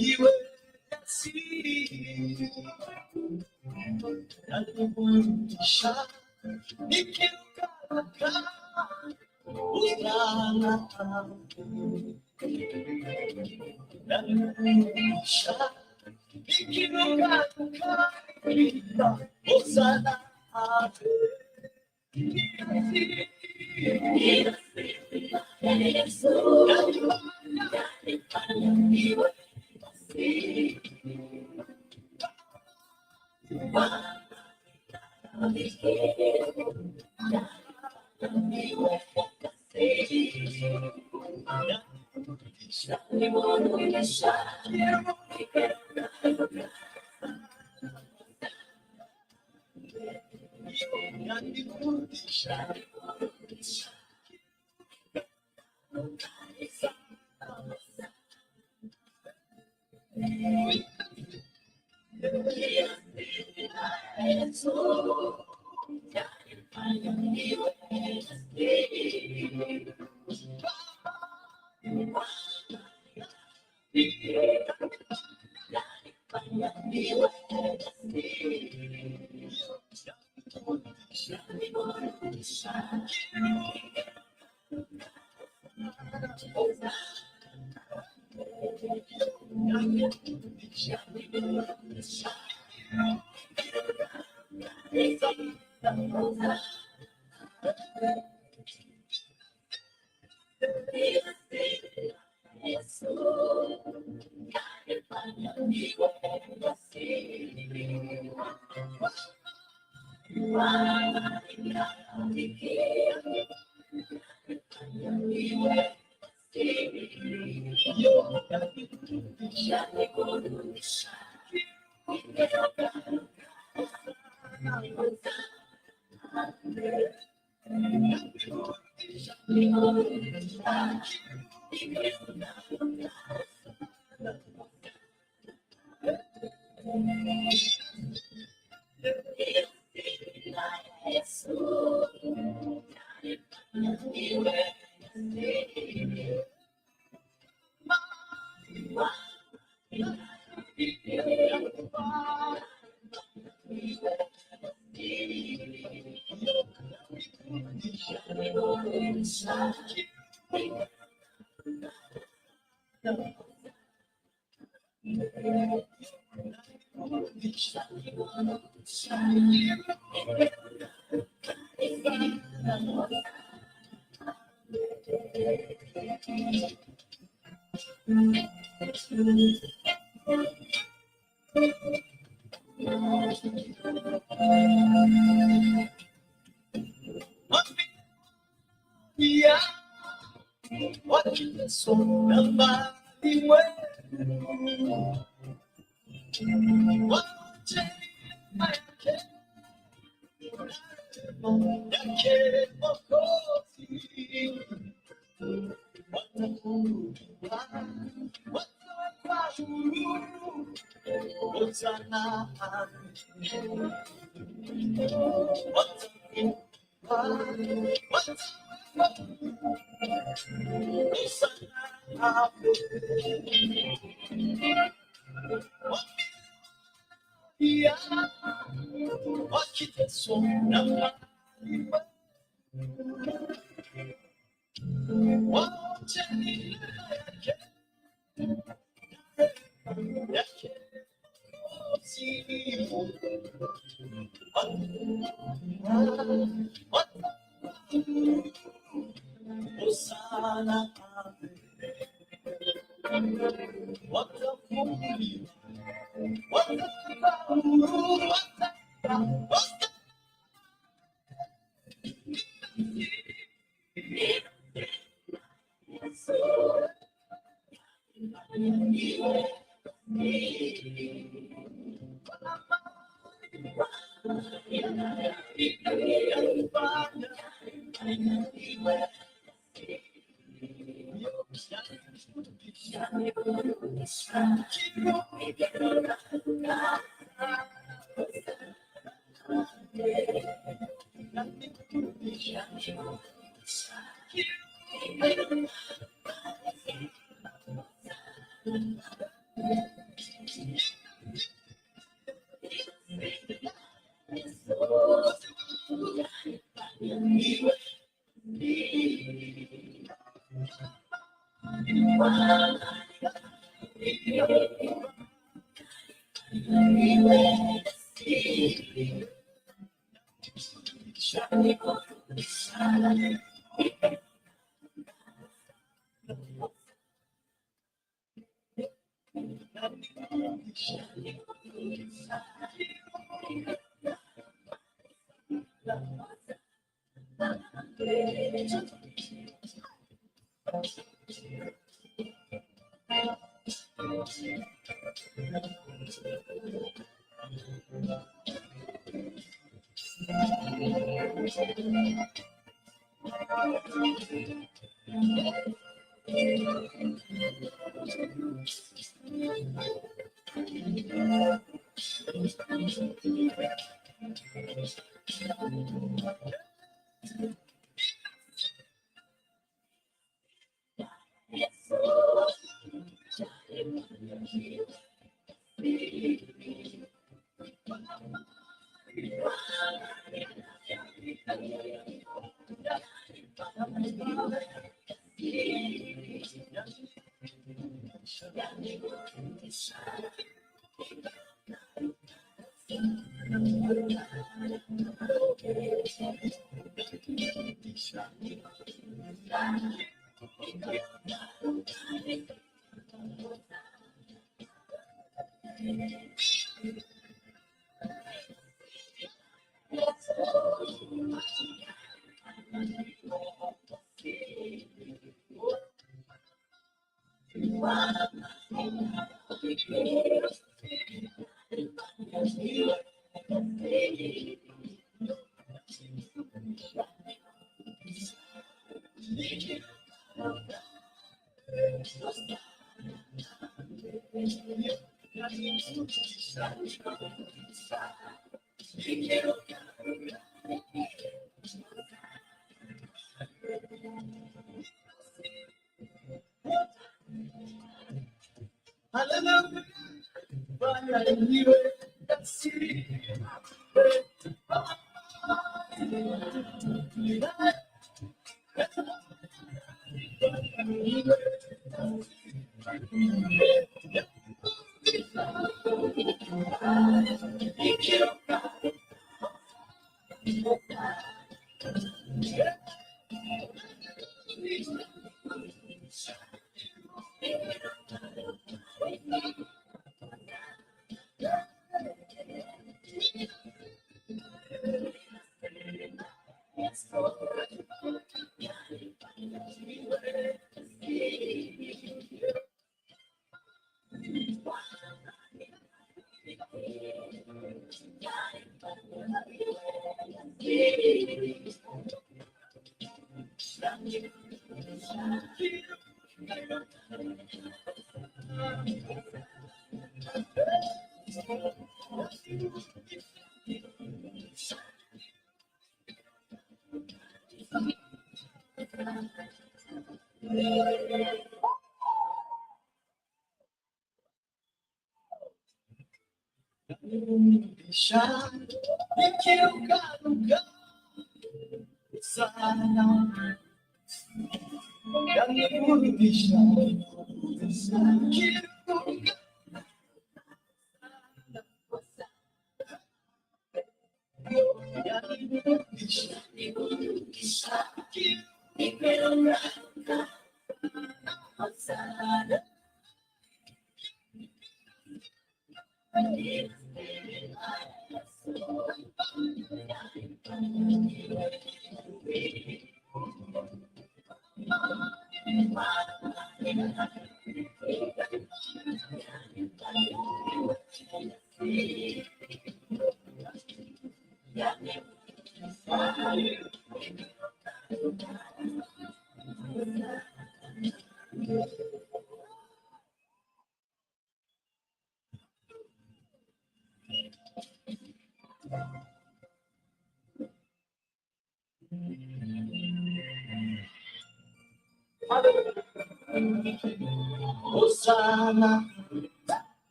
iwe asili naliburudisha nikirukaruka ujana naliburudisha nikirukaruka ujana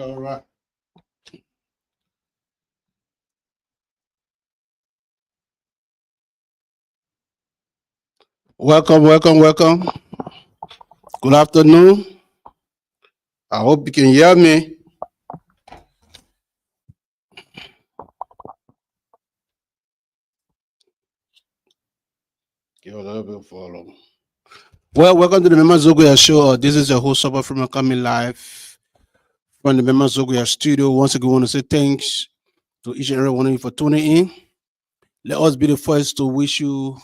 All right. Welcome, welcome, welcome. Good afternoon. I hope you can hear me. Give a little bit follow. Well, welcome to the Maima Goyah show. This is your host, SUBOR, from coming live from the Maima Goyah studio. Once again, I want to say thanks to each and every one of you for tuning in. Let us be the first to wish you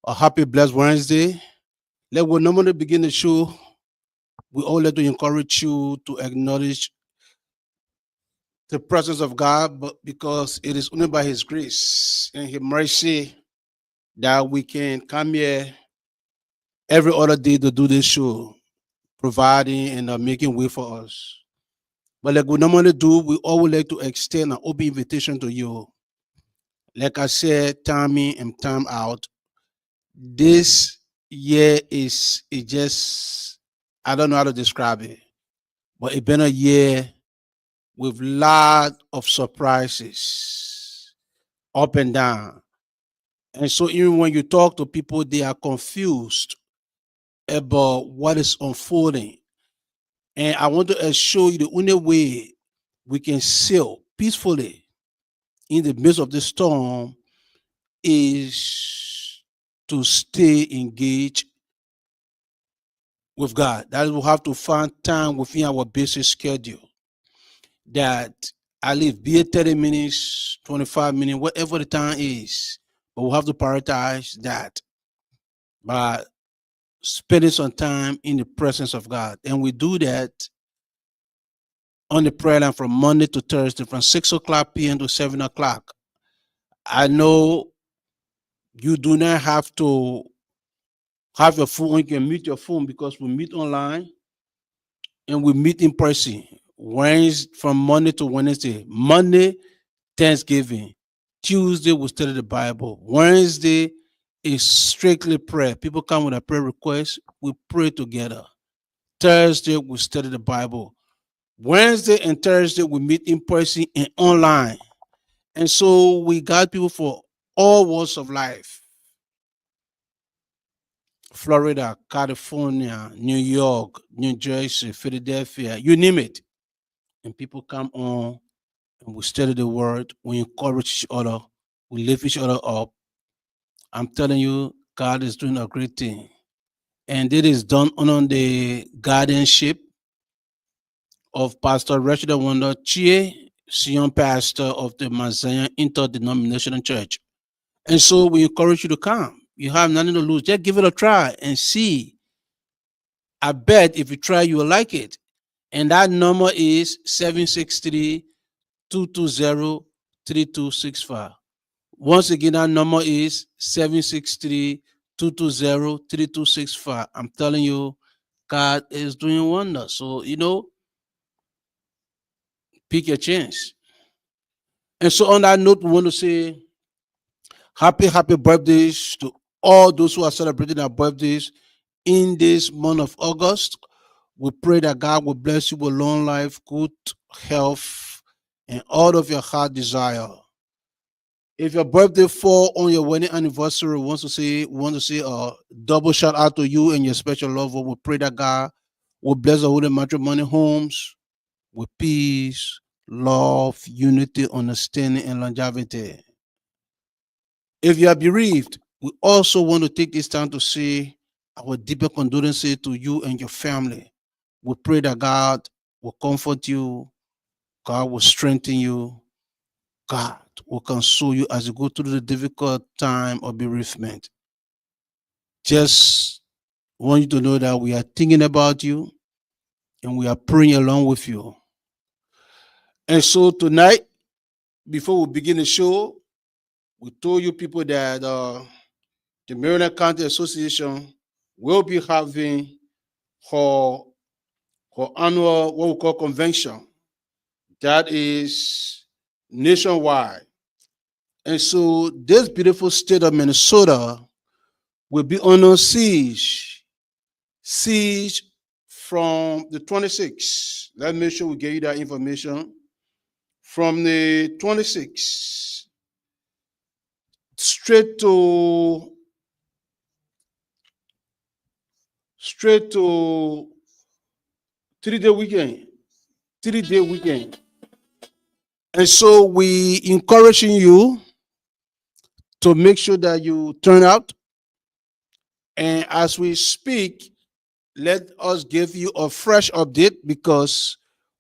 a happy, blessed Wednesday. Let we normally begin the show. We all like to encourage you to acknowledge the presence of God, but because it is only by His grace and His mercy that we can come here every other day to do this show, providing and making way for us. But like we normally do, we always like to extend an open invitation to you. Like I said, time in and time out, this year is it just, I don't know how to describe it, but it's been a year with lot of surprises, up and down. And so even when you talk to people, they are confused about what is unfolding. And I want to assure you the only way we can sail peacefully in the midst of the storm is to stay engaged with God. That is, we'll have to find time within our basic schedule that I live, be it 30 minutes, 25 minutes, whatever the time is. But we'll have to prioritize that by spending some time in the presence of God. And we do that on the prayer line from Monday to Thursday from 6 o'clock p.m. to 7 o'clock. I know you do not have to have your phone, you can mute your phone because we meet online and we meet in person. Wednesday from Monday to Wednesday. Monday, Thanksgiving. Tuesday, we study the Bible. Wednesday is strictly prayer. People come with a prayer request. We pray together. Thursday, we study the Bible. Wednesday and Thursday, we meet in person and online. And so we got people for all walks of life. Florida, California, New York, New Jersey, Philadelphia, you name it. And people come on and we study the word, we encourage each other, we lift each other up. I'm telling you, God is doing a great thing. And it is done under the guardianship of Pastor Richard Wonder Chie, senior pastor of the Mazaya Interdenominational Church. And so we encourage you to come. You have nothing to lose. Just give it a try and see. I bet if you try, you will like it. And that number is 763-220-3265. Once again, that number is 763-220-3265. I'm telling you, God is doing wonders. So, pick your chance. And so on that note, we want to say happy birthdays to all those who are celebrating their birthdays in this month of August. We pray that God will bless you with long life, good health, and all of your heart desire. If your birthday fall on your wedding anniversary, we want to say a double shout out to you and your special lover. We pray that God will bless the holy matrimony homes with peace, love, unity, understanding, and longevity. If you are bereaved, we also want to take this time to say our deeper condolences to you and your family. We pray that God will comfort you, God will strengthen you, God will console you as you go through the difficult time of bereavement. Just want you to know that we are thinking about you and we are praying along with you. And so tonight, before we begin the show, we told you people that the Maryland County Association will be having her annual, what we call convention. That is nationwide. And so this beautiful state of Minnesota will be under siege from the 26th. Let's make sure we give you that information. From the 26th straight to 3-day weekend. 3-day weekend. And so we encouraging you to make sure that you turn out. And as we speak, let us give you a fresh update, because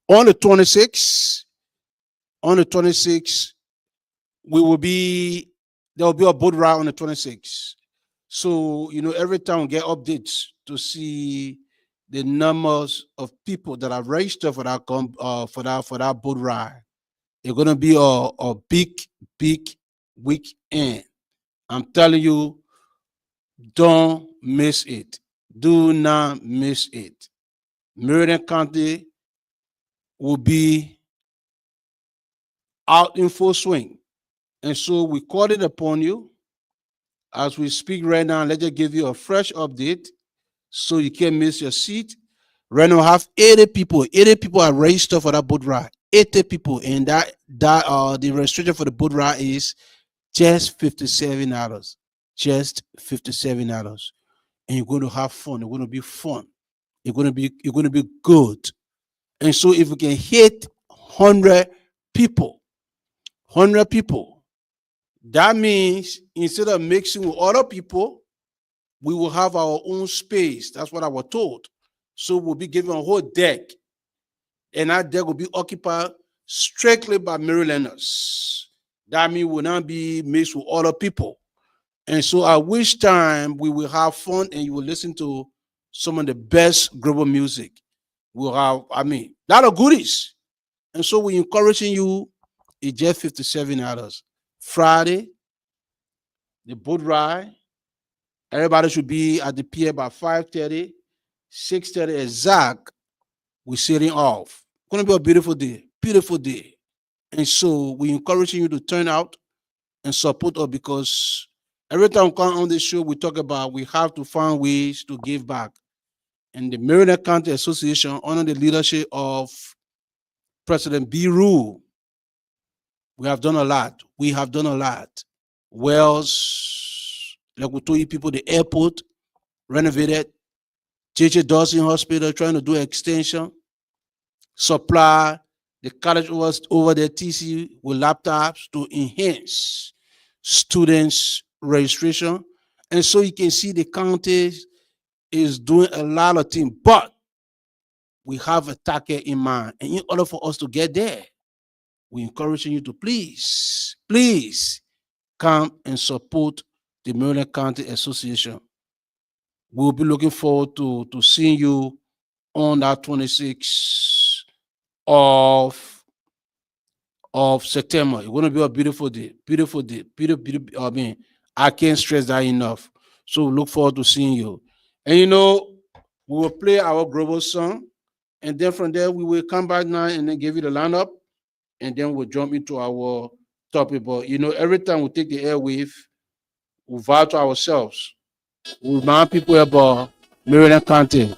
on the 26th, there will be a boat ride on the 26th. So, every time we get updates to see the numbers of people that are registered for that for that boat ride. It's gonna be a big weekend. I'm telling you, don't miss it. Do not miss it. Marion County will be out in full swing. And so we called it upon you as we speak right now. Let's just give you a fresh update so you can't miss your seat. Right now, have 80 people. 80 people are registered for that boat ride. 80 people, and the registration for the boat ride is just $57. Just $57. And you're going to have fun. It's going to be fun. You're going to be good. And so if we can hit 100 people, that means instead of mixing with other people, we will have our own space. That's what I was told. So we'll be given a whole deck, and that deck will be occupied strictly by Marylanders. That means we will not be mixed with other people. And so at which time we will have fun, and you will listen to some of the best global music. We'll have, a lot of goodies. And so we're encouraging you. It's just $57. Friday, the boat ride. Everybody should be at the pier by 5:30, 6:30 exact. We're setting off. It's going to be a beautiful day. Beautiful day. And so we're encouraging you to turn out and support us, because every time we come on this show, we talk about we have to find ways to give back. And the Maryland County Association, under the leadership of President B. Rule, we have done a lot. Wells, like we told you people, the airport renovated. J.J. Dawson Hospital trying to do extension. Supply the college over there, TC, with laptops to enhance students' registration. And so you can see the county is doing a lot of things, but we have a target in mind. And in order for us to get there, we're encouraging you to please come and support the Maryland County Association. We'll be looking forward to seeing you on that 26th of September. It's going to be a beautiful day. Beautiful. I can't stress that enough. So we look forward to seeing you. And we will play our global song, and then from there we will come back now and then give you the lineup, and then we'll jump into our topic. But every time we take the airwave, we vow to ourselves. We remind people about Maryland County.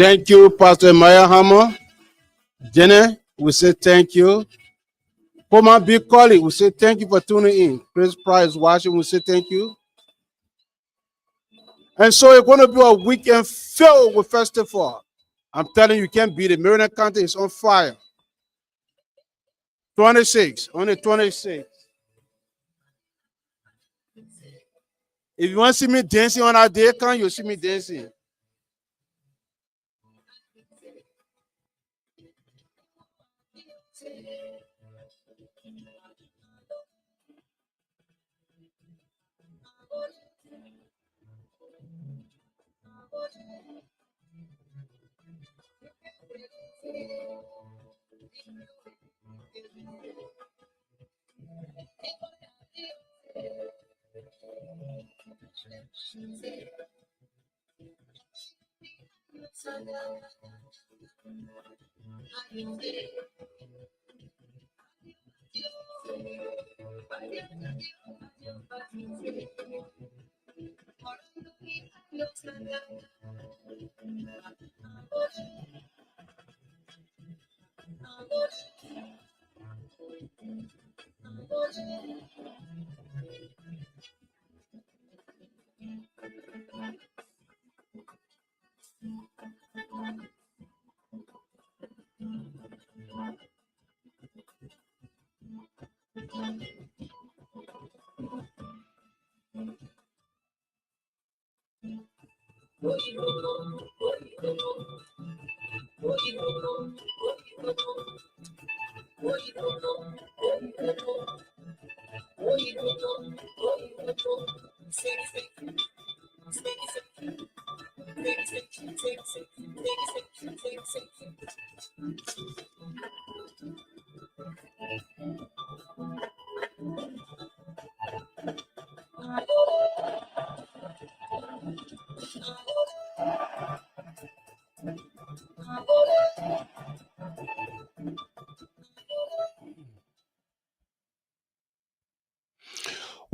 Thank you, Pastor Maya Hammer. Jenny, we say thank you. For my big colleague, we say thank you for tuning in. Chris Price watching, we say thank you. And so it's going to be a weekend filled with festival. I'm telling you, you can't beat it. Maryland County is on fire. 26, only 26. If you want to see me dancing on that day, come, you'll see me dancing.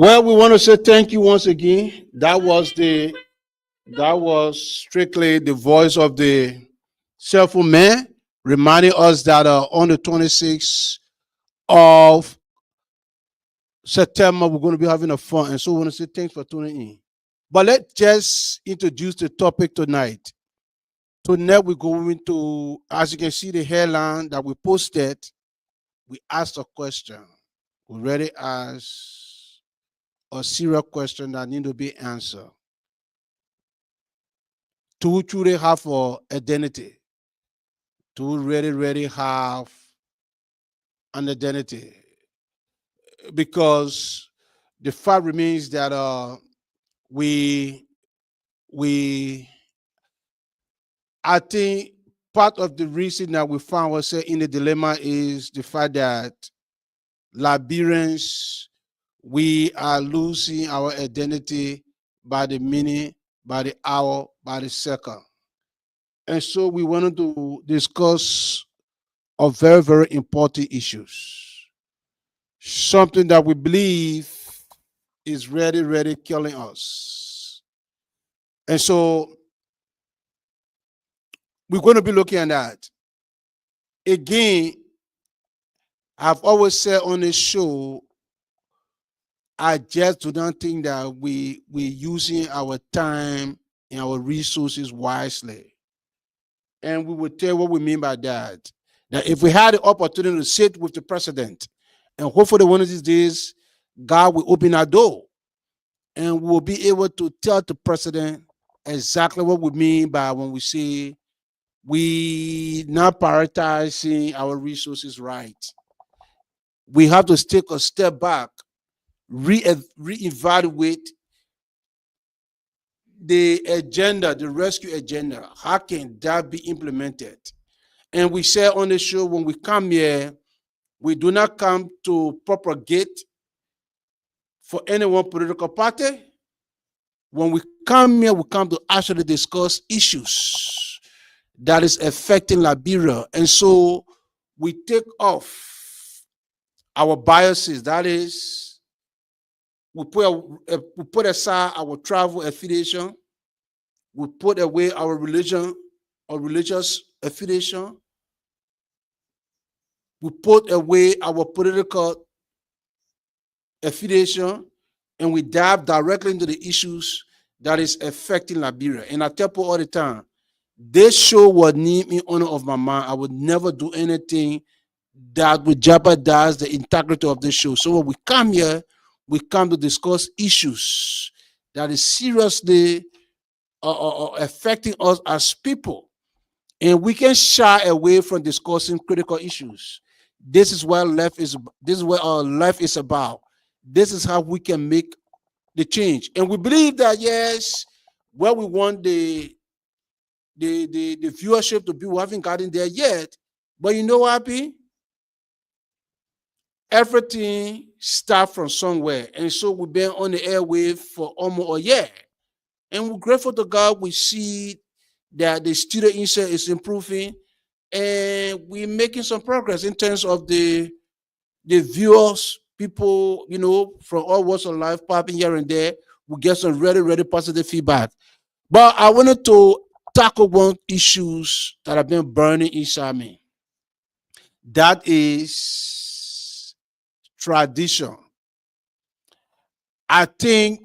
Well, we want to say thank you once again. That was strictly the voice of the self man, reminding us that on the 26th of September, we're going to be having a fun. And so we want to say thanks for tuning in. But let's just introduce the topic tonight. Tonight, we're going to, as you can see, the headline that we posted, we asked a question. We already asked a serious question that need to be answered. Do we truly have our identity? Do we really have an identity? Because the fact remains that we I think part of the reason that we found ourselves in the dilemma is the fact that Liberians, we are losing our identity by the minute, by the hour, by the second. And so we wanted to discuss a very important issues. Something that we believe is really killing us. And so we're going to be looking at that. Again, I've always said on this show, I just do not think that we're using our time and our resources wisely. And we will tell what we mean by that. That if we had the opportunity to sit with the president, and hopefully one of these days, God will open our door and we'll be able to tell the president exactly what we mean by when we say we not prioritizing our resources right. We have to take a step back, reevaluate the agenda, the rescue agenda. How can that be implemented? And we say on the show, when we come here, we do not come to propagate for any one political party. When we come here, we come to actually discuss issues that is affecting Liberia. And so we take off our biases. That is, we put aside our travel affiliation. We put away our religion. or religious affiliation. We put away our political affiliation, and we dive directly into the issues that is affecting Liberia. And I tell people all the time, this show would need me honor of my mind. I would never do anything that would jeopardize the integrity of the show. So when we come here, we come to discuss issues that is seriously affecting us as people, and we can shy away from discussing critical issues. This is what left is. This is what our life is about. This is how we can make the change, and we believe that yes, where we want the viewership to be, we haven't gotten there yet. But you know what, P? Everything starts from somewhere, and so we've been on the airwave for almost a year, and we're grateful to God. We see that the studio insert is improving, and we're making some progress in terms of the viewers, people, from all walks of life popping here and there. We get some really, really positive feedback. But I wanted to tackle one issues that have been burning inside me. That is tradition. I think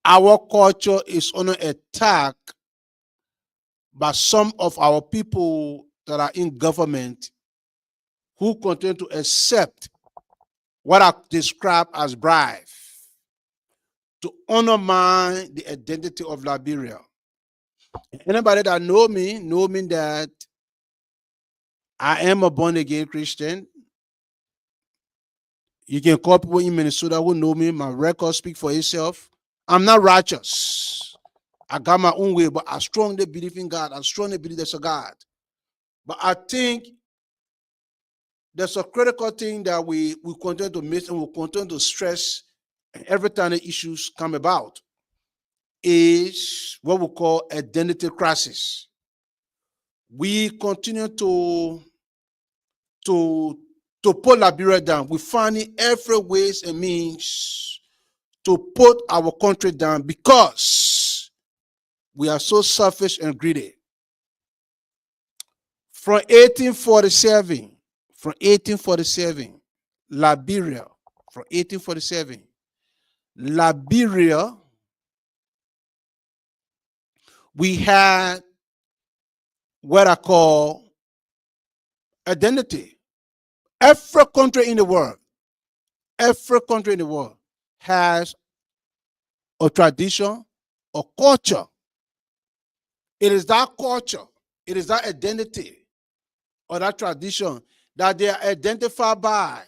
our culture is under attack by some of our people that are in government who continue to accept what I describe as bribe to undermine the identity of Liberia. Anybody that know me that I am a born again Christian. You can call people in Minnesota who know me. My record speaks for itself. I'm not righteous. I got my own way, but I strongly believe in God. I strongly believe there's a God. But I think there's a critical thing that we continue to miss and we continue to stress every time the issues come about is what we call identity crisis. We continue to put Liberia down. We find it every ways and means to put our country down because we are so selfish and greedy. From 1847, Liberia, we had what I call identity. Every country in the world has a tradition, a culture. It is that culture, it is that identity or that tradition that they are identified by.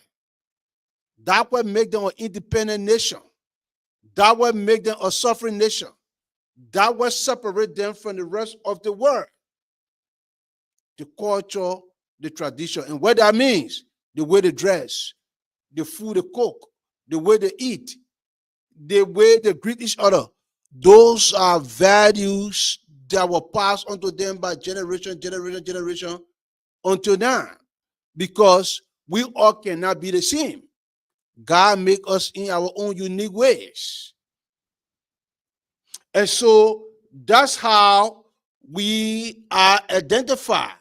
That will make them an independent nation. That will make them a sovereign nation. That will separate them from the rest of the world. The culture, the tradition, and what that means, the way they dress, the food they cook, the way they eat, the way they greet each other. Those are values that were passed on to them by generation until now. Because we all cannot be the same. God make us in our own unique ways. And so that's how we are identified.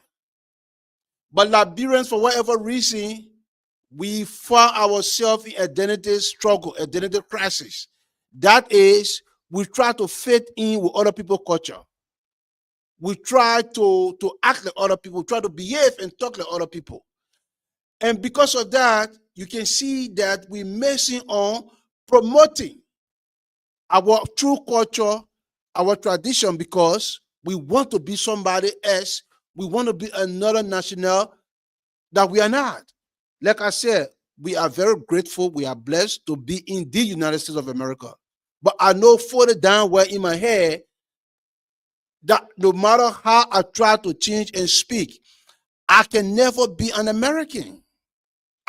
But Liberians, for whatever reason, we find ourselves in identity struggle, identity crisis. That is, we try to fit in with other people's culture. We try to act like other people, try to behave and talk like other people. And because of that, you can see that we're missing on promoting our true culture, our tradition, because we want to be somebody else. We want to be another national that we are not. Like I said, we are very grateful. We are blessed to be in the United States of America. But I know further down where in my head that no matter how I try to change and speak, I can never be an American.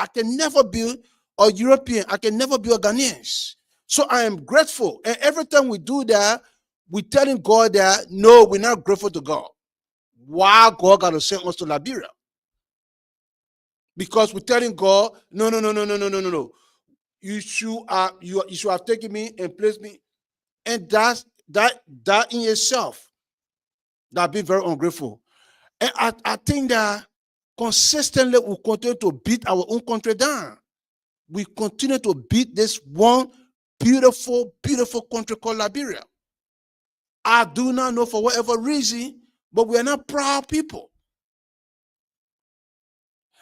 I can never be a European. I can never be a Ghanaian. So I am grateful. And every time we do that, we're telling God that, no, we're not grateful to God. Why God got to send us to Liberia? Because we're telling God, no. You should have taken me and placed me. And that in itself that have been very ungrateful. And I think that consistently we continue to beat our own country down. We continue to beat this one beautiful, beautiful country called Liberia. I do not know for whatever reason, but we are not proud people.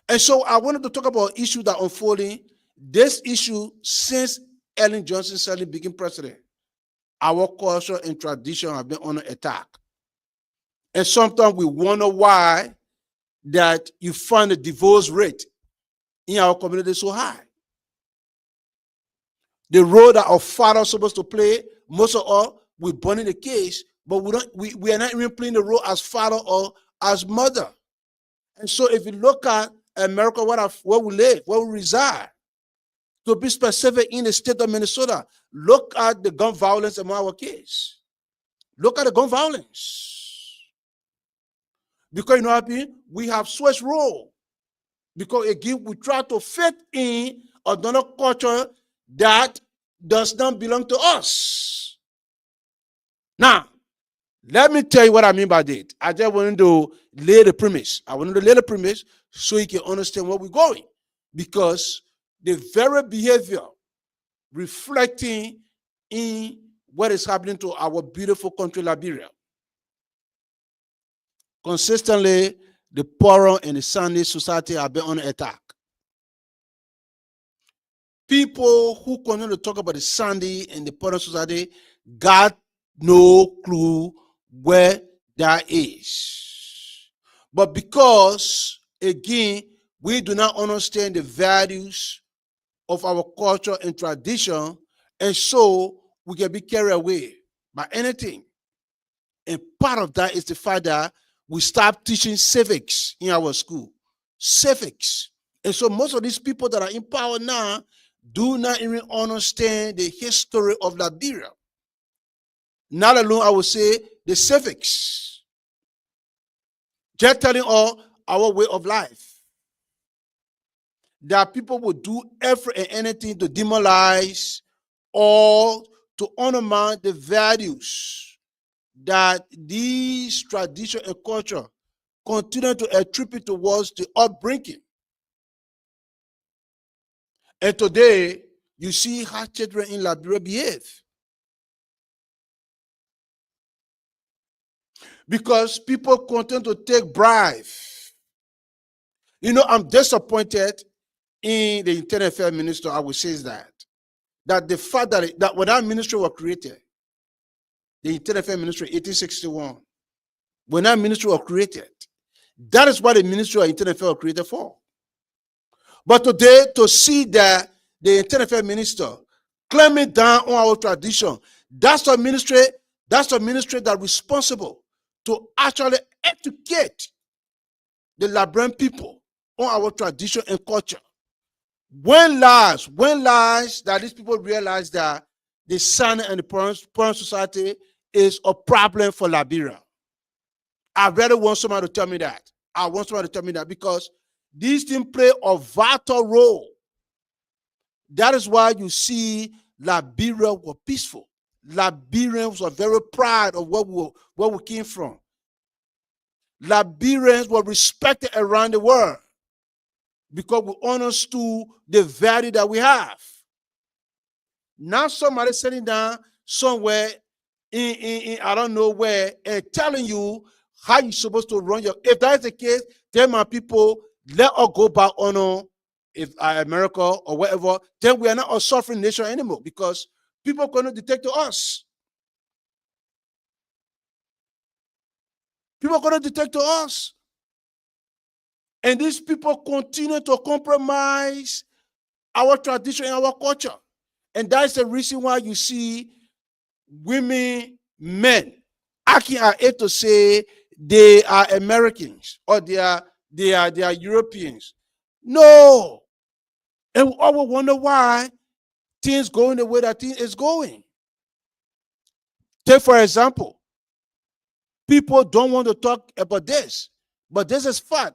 And so I wanted to talk about issues that are unfolding. This issue since Ellen Johnson suddenly became president. Our culture and tradition have been under attack. And sometimes we wonder why that you find the divorce rate in our community so high. The role that our father is supposed to play, most of all, we're born in the case, but we are not even playing the role as father or as mother. And so if you look at America, where we live, where we reside, to be specific in the state of Minnesota, look at the gun violence among our kids. Look at the gun violence. Because you know what I mean? We have switched role. Because again, we try to fit in another culture that does not belong to us. Now, let me tell you what I mean by that. I just wanted to lay the premise. I wanted to lay the premise so you can understand where we're going. Because the very behavior reflecting in what is happening to our beautiful country, Liberia. Consistently, the poor and the Sunday society have been on attack. People who continue to talk about the Sunday and the poor society got no clue where that is. But because, again, we do not understand the values of our culture and tradition, and so we can be carried away by anything. And part of that is the fact that we stop teaching civics in our school. Civics. And so most of these people that are in power now do not even understand the history of Liberia. Not alone, I would say, the civics. Just telling all our way of life. That people will do every and anything to demoralize or to undermine the values that these tradition and culture continue to attribute towards the upbringing. And today, you see how children in Liberia behave. Because people continue to take bribes. You know, I'm disappointed in the Internal Affairs Minister, I would say that the fact that when that ministry was created, the Internal Affairs Ministry, 1861, when that ministry was created, that is what the Ministry of Internal Affairs was created for. But today, to see that the Internal Affairs Minister claiming down on our tradition, that's a ministry that's responsible to actually educate the Liberian people on our tradition and culture. When lies that these people realize that the Sun and the Poor society is a problem for Liberia. I really want somebody to tell me that. I want somebody to tell me that because these things play a vital role. That is why you see Liberia were peaceful. Liberians were very proud of where we came from. Liberians were respected around the world because we understood the value that we have. Now somebody sitting down somewhere in I don't know where and telling you how you're supposed to run your. If that is the case, tell my people, let us go back on if America or whatever. Then we are not a suffering nation anymore because people cannot detect to us. People cannot detect to us. And these people continue to compromise our tradition and our culture. And that's the reason why you see women, men, acting are able to say they are Americans or they are Europeans. No. And we always wonder why things going the way that things is going. Take, for example, people don't want to talk about this, but this is fact.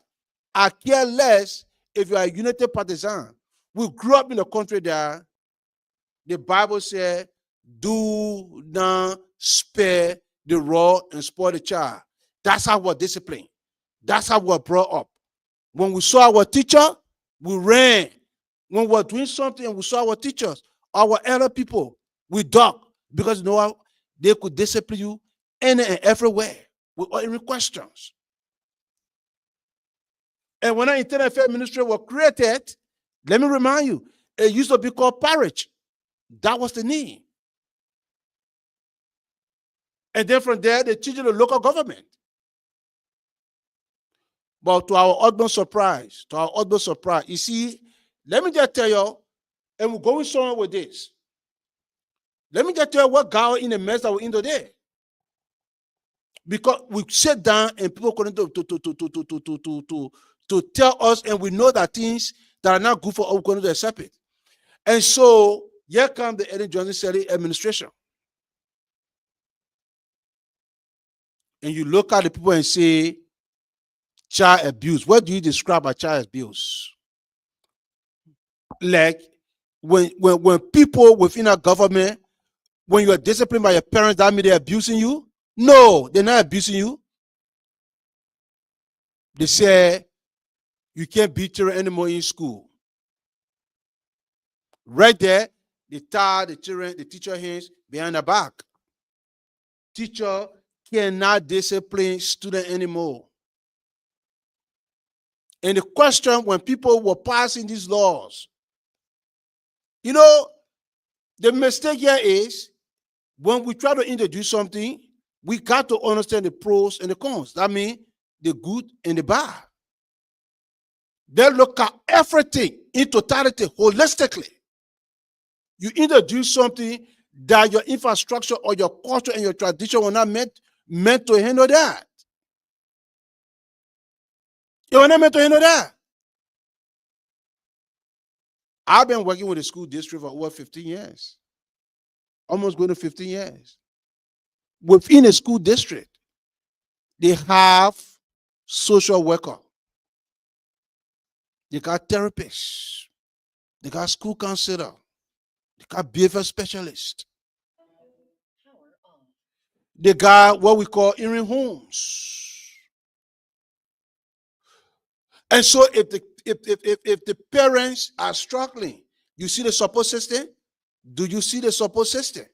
I care less if you are a United partisan. We grew up in a country that the Bible said, do not spare the rod and spoil the child. That's how we're disciplined. That's how we're brought up. When we saw our teacher, we ran. When we're doing something and we saw our teachers, our elder people, we duck because you know what? They could discipline you any and everywhere without any questions. And when our Internal Affairs Ministry was created, let me remind you, it used to be called parish. That was the name. And then from there, they changed the local government. But to our utmost surprise, you see, let me just tell you, and we're going somewhere with this. Let me just tell you what got in the mess that we're in today. Because we sit down and people couldn't to tell us, and we know that things that are not good for us, we're going to accept it. And so here comes the Ellen Johnson Sirleaf administration. And you look at the people and say, child abuse. What do you describe as child abuse? Like when people within a government, when you are disciplined by your parents, that means they're abusing you? No, they're not abusing you. They say you can't beat children anymore in school. Right there, they tie the teacher hands behind the back. Teacher cannot discipline student anymore. And the question when people were passing these laws, you know, the mistake here is when we try to introduce something, we got to understand the pros and the cons. That means the good and the bad. They look at everything in totality, holistically. You introduce something that your infrastructure or your culture and your tradition were not meant to handle that. You were not meant to handle that. I've been working with the school district for over 15 years. Almost going to 15 years. Within a school district, they have social worker. They got therapists. They got school counselor. They got behavior specialist. They got what we call hearing homes. And so if the parents are struggling, you see the support system? Do you see the support system?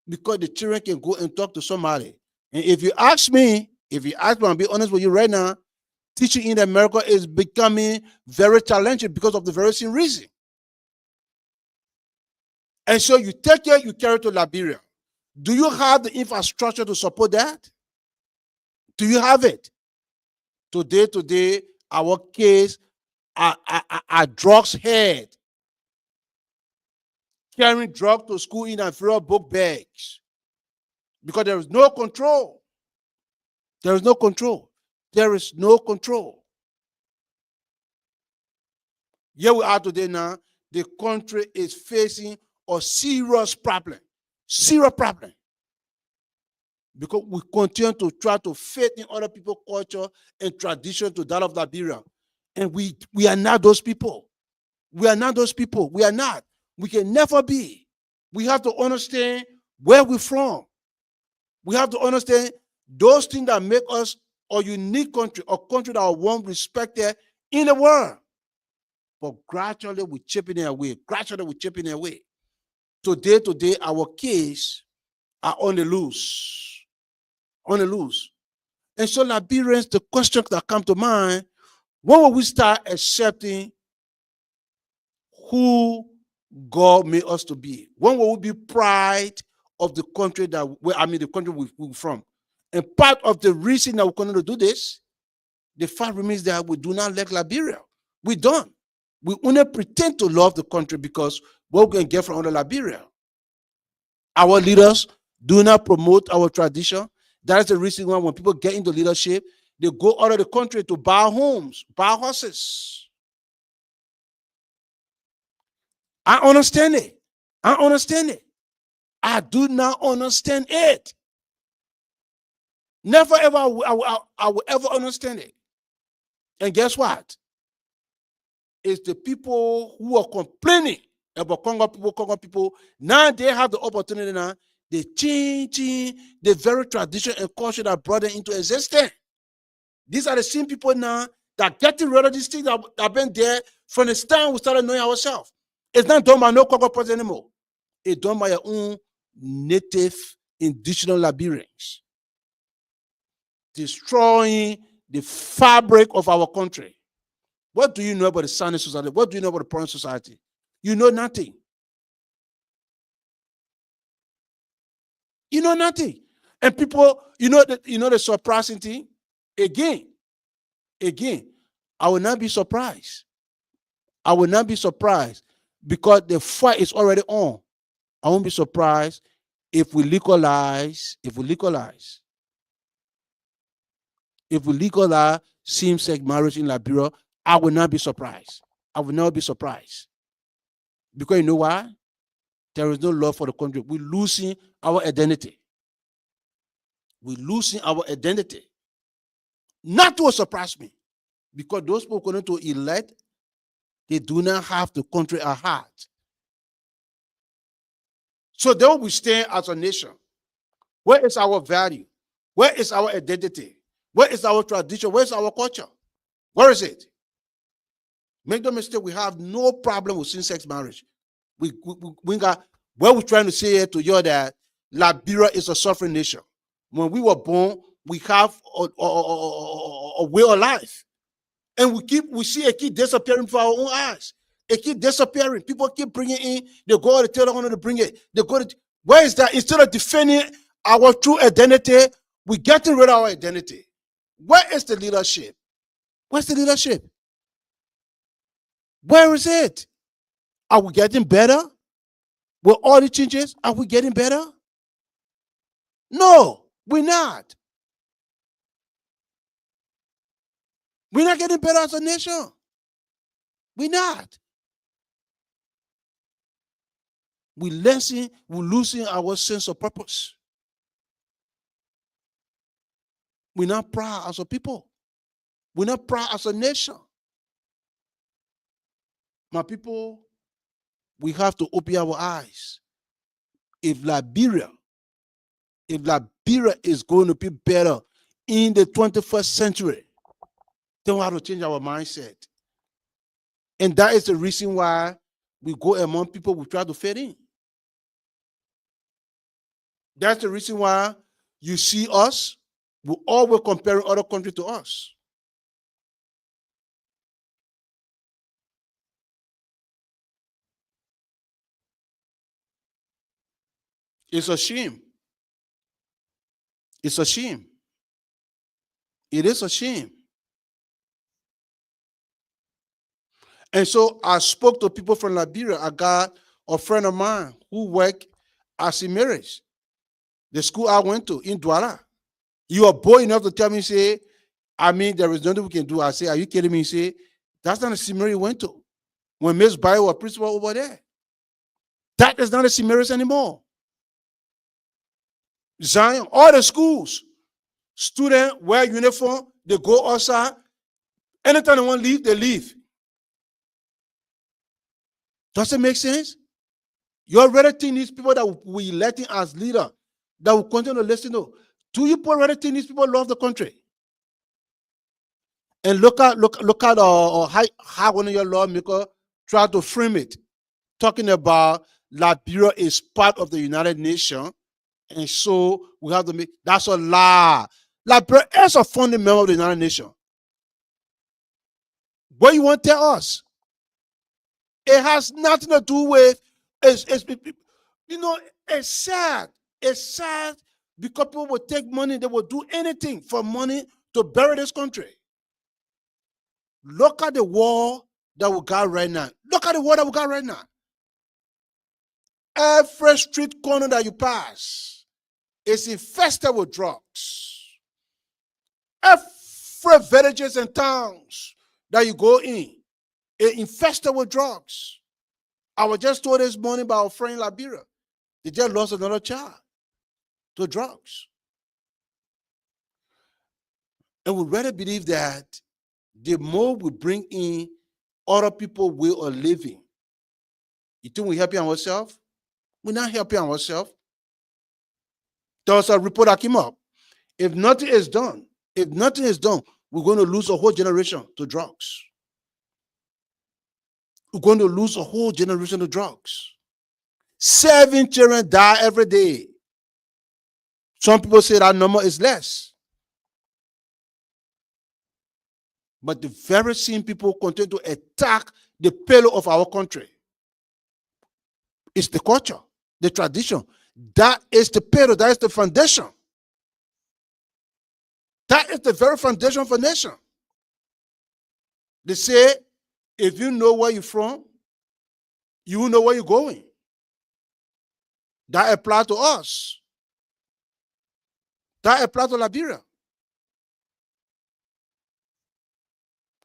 Because the children can go and talk to somebody. And if you ask me, I'll be honest with you right now, teaching in America is becoming very challenging because of the very same reason. And so you take it, you carry it to Liberia. Do you have the infrastructure to support that? Do you have it? Today, our kids are drugs head. Carrying drugs to school in inferior book bags. Because there is no control. There is no control. There is no control. Here we are today now. The country is facing a serious problem. Serious problem. Because we continue to try to fit in other people's culture and tradition to that of Liberia. And we are not those people. We are not those people. We are not. We can never be. We have to understand where we're from. We have to understand those things that make us a unique country, a country that are one respected in the world. But gradually we're chipping it away. Today, our kids are on the loose. And so Liberians, the question that come to mind, when will we start accepting who God made us to be? When will we be pride of the country the country we're from? And part of the reason that we're going to do this, the fact remains that we do not like Liberia. We don't. We only pretend to love the country because what we can get from other Liberia. Our leaders do not promote our tradition. That's the reason why when people get into leadership, they go out of the country to buy homes, buy horses. I understand it. I do not understand it. Never ever I will ever understand it. And guess what? It's the people who are complaining about Congo people. Now they have the opportunity now. They're changing the very tradition and culture that brought them into existence. These are the same people now that getting rid of these things that have been there from the time we started knowing ourselves. It's not done by no Congo person anymore. It's done by your own native indigenous Liberians, destroying the fabric of our country. What do you know about the Sani society? What do you know about the Puerto society? You know nothing. You know nothing. And people, you know the surprising thing? Again, I will not be surprised. I will not be surprised because the fight is already on. I won't be surprised if we legalize same-sex marriage in Liberia. I will not be surprised. I will not be surprised. Because you know why? There is no love for the country. We're losing our identity. We're losing our identity. Not to surprise me. Because those people going to elect, they do not have the country at heart. So they will stand as a nation. Where is our value? Where is our identity? Where is our tradition? Where is our culture? Where is it? Make no mistake, we have no problem with same-sex marriage. We got what we're trying to say here to you that Liberia is a suffering nation. When we were born, we have a way of life. And we see it keep disappearing for our own eyes. It keep disappearing. People keep bringing in. They go to tell them to bring it. They go to, where is that? Instead of defending our true identity, we're getting rid of our identity. Where is the leadership? Where's the leadership? Where is it? Are we getting better? With all the changes, are we getting better? No, we're not. We're not getting better as a nation. We're not. We're losing our sense of purpose. We're not proud as a people. We're not proud as a nation. My people, we have to open our eyes. If Liberia is going to be better in the 21st century, then we have to change our mindset. And that is the reason why we go among people who try to fit in. That's the reason why you see us, we always comparing other countries to us. It's a shame. It's a shame. It is a shame. And so I spoke to people from Liberia. I got a friend of mine who worked as a marriage. The school I went to in Douala. You are bold enough to tell me, say, I mean, there is nothing we can do. I say, are you kidding me? He say, that's not a seminary you went to. When Miss Bio was principal over there. That is not a seminary anymore. Zion, all the schools, students wear uniform, they go outside. Anytime they want to leave, they leave. Does it make sense? You already think these people that we electing as leader, that will continue to listen to, do you already think these people love the country? And look at how one of your lawmakers try to frame it, talking about Liberia is part of the United Nations, and so we have to make, that's a lie. Liberia is a founding member of the United Nations. What you want to tell us? It has nothing to do with, you know, it's sad. It's sad because people will take money, they will do anything for money to bury this country. Look at the war that we got right now. Look at the war that we got right now. Every street corner that you pass is infested with drugs. Every villages and towns that you go in is infested with drugs. I was just told this morning by our friend in Liberia. They just lost another child to drugs. And we really believe that the more we bring in other people's way of living, you think we're helping ourselves? We're not helping ourselves. There was a report that came up. If nothing is done, we're going to lose a whole generation to drugs. We're going to lose a whole generation to drugs. 7 children die every day. Some people say that number is less. But the very same people continue to attack the pillar of our country. It's the culture, the tradition. That is the pillar, that is the foundation. That is the very foundation for nation. They say, if you know where you're from, you will know where you're going. That applies to us. That applies to Liberia.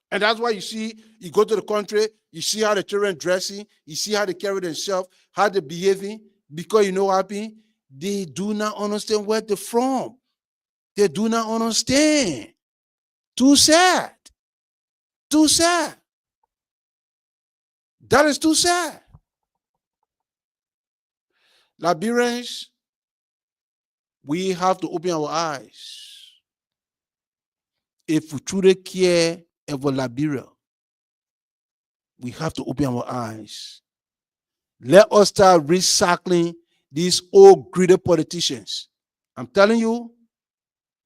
And that's why you see, you go to the country, you see how the children dressing, you see how they carry themselves, how they behaving, because you know what happened? They do not understand where they're from. They do not understand. Too sad. Too sad. That is too sad. Liberians, we have to open our eyes. If we truly care about Liberia, we have to open our eyes. Let us start recycling these old greedy politicians. I'm telling you,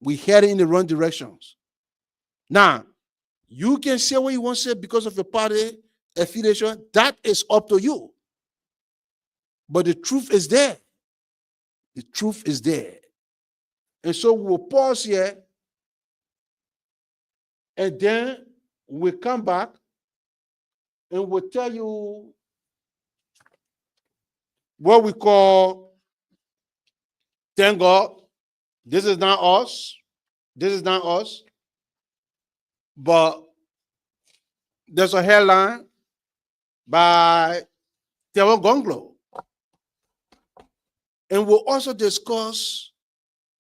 we're heading in the wrong directions. Now, you can say what you want to say because of your party affiliation. That is up to you. But the truth is there. The truth is there. And so we'll pause here, and then we'll come back and we'll tell you what we call, thank God, this is not us. This is not us. But there's a headline by Theo Gonglo. And we'll also discuss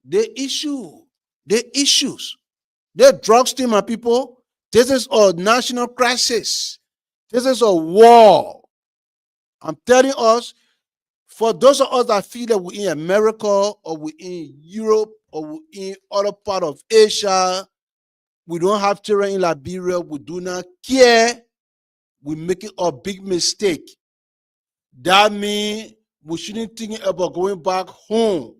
the issues. The drugs team, my people. This is a national crisis. This is a war. I'm telling us, for those of us that feel that we're in America or we're in Europe or we're in other part of Asia, we don't have children in Liberia, we do not care, we're making a big mistake. That means we shouldn't think about going back home.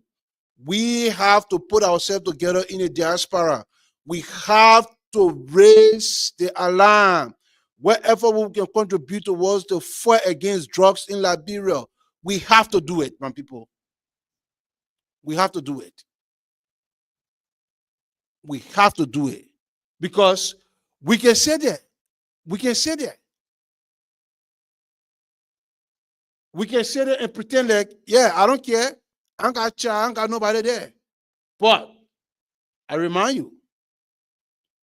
We have to put ourselves together in a diaspora. We have to raise the alarm. Wherever we can contribute towards the fight against drugs in Liberia, we have to do it, my people. We have to do it. We have to do it. Because we can say that. We can say that. We can say that and pretend like, yeah, I don't care. I ain't got child, I ain't got nobody there. But I remind you,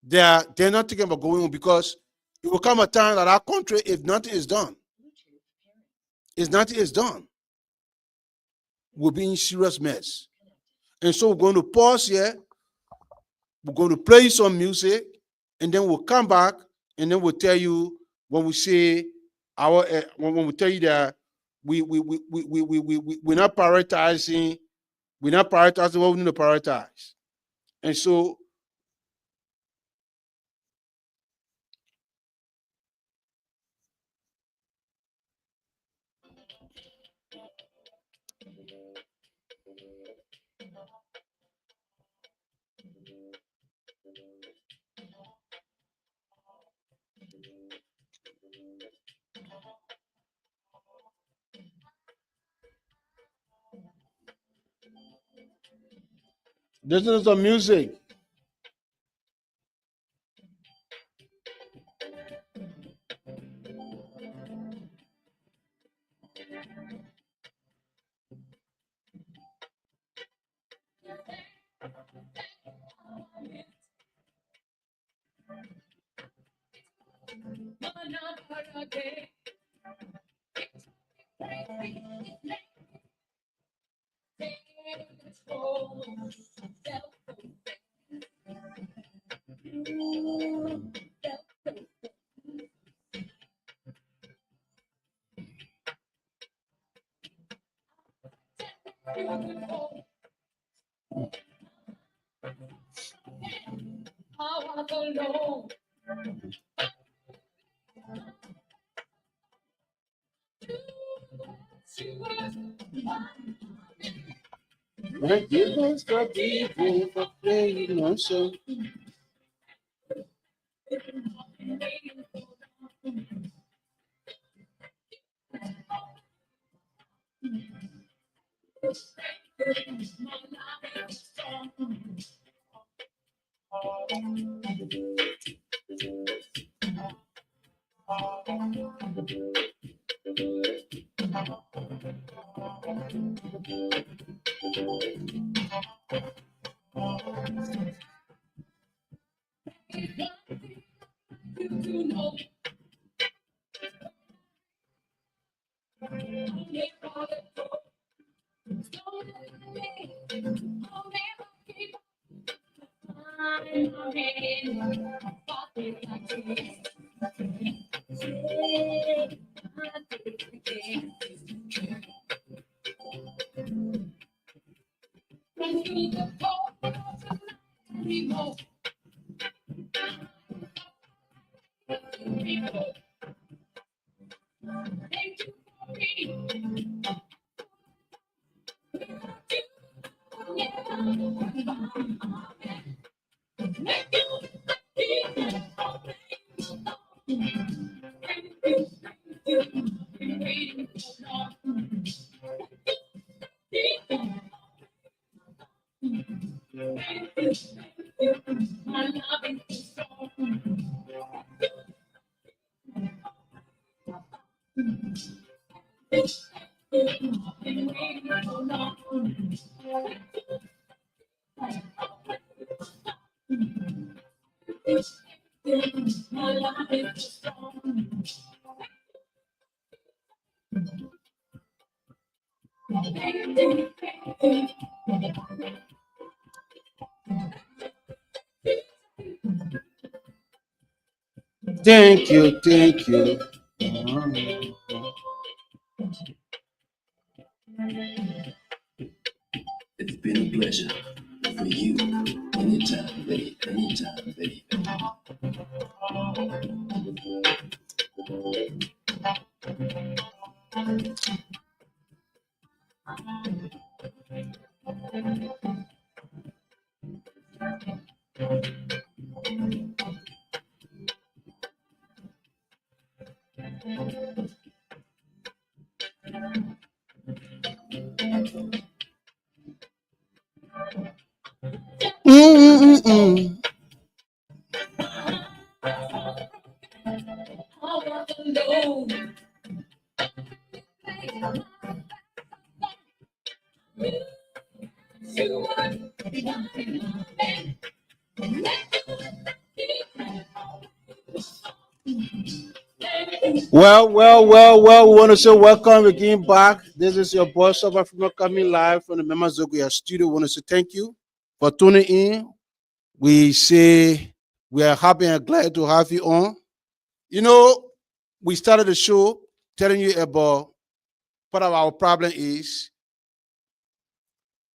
they're not thinking about going home, because it will come a time that our country, if nothing is done, we'll be in serious mess. And so we're going to pause here. We're going to play some music, and then we'll come back, and then we'll tell you when we say when we tell you that we're not prioritizing what we need to prioritize. And so this is the music. Thank you, thank you. It's been a pleasure for you. Anytime, baby. Anytime, baby. Mm-mm-mm. Well. We want to say welcome again back. This is your boy South Africa coming live from the Members of Goyah studio. We want to say thank you for tuning in. We say we are happy and glad to have you on. You know, we started the show telling you about part of our problem is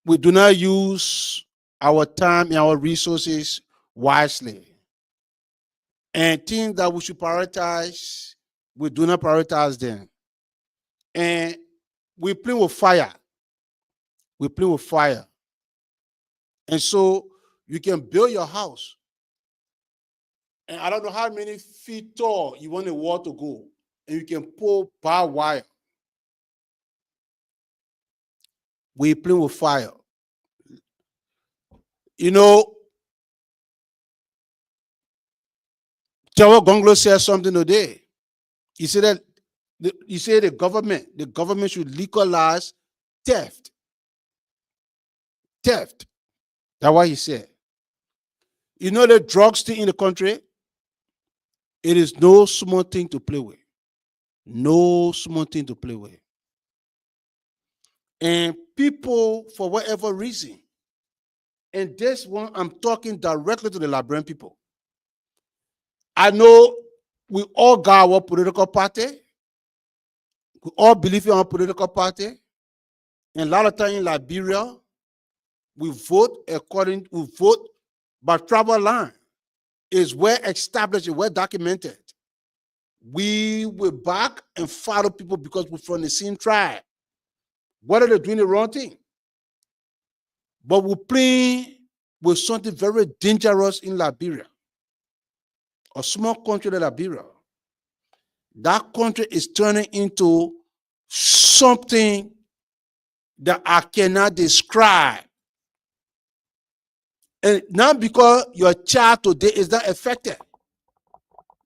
we do not use our time and our resources wisely. And things that we should prioritize, we do not prioritize them. And we play with fire. We play with fire. And so you can build your house. And I don't know how many feet tall you want the wall to go. And you can pull barbed wire. We play with fire. You know, Tawa Gonglo said something today. He said that the government should legalize theft. Theft. That's what he said. You know the drugs still in the country? It is no small thing to play with. No small thing to play with. And people, for whatever reason, and this one, I'm talking directly to the Liberian people. I know we all got our political party. We all believe in our political party. And a lot of times in Liberia, we vote by tribal line. is well established, well documented. We will back and follow people because we're from the same tribe. Whether they're doing the wrong thing. But we're playing with something very dangerous in Liberia, a small country like Liberia. That country is turning into something that I cannot describe. And not because your child today is not affected.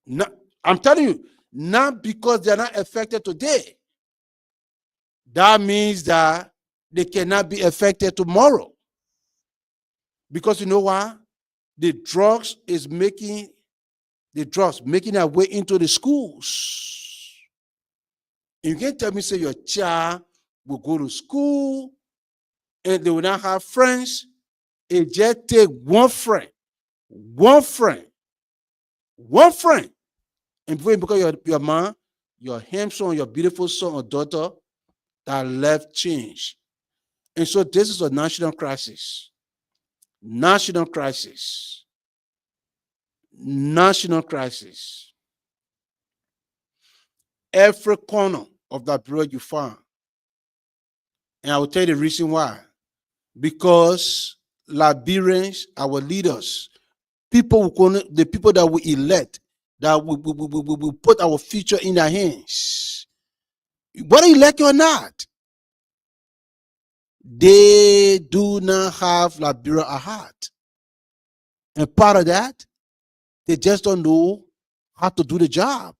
Not, I'm telling you, not because they're not affected today. That means that they cannot be affected tomorrow. Because you know why? The drugs making their way into the schools. And you can't tell me, say your child will go to school and they will not have friends. It just take one friend, and before you become your man, your handsome, your beautiful son or daughter, that left change. And so this is a national crisis. National crisis. National crisis. Every corner of that bureau you find. And I will tell you the reason why. Because Liberians, our leaders, the people that we elect, that we put our future in their hands, whether elect or not, they do not have Liberia at heart. And part of that, they just don't know how to do the job.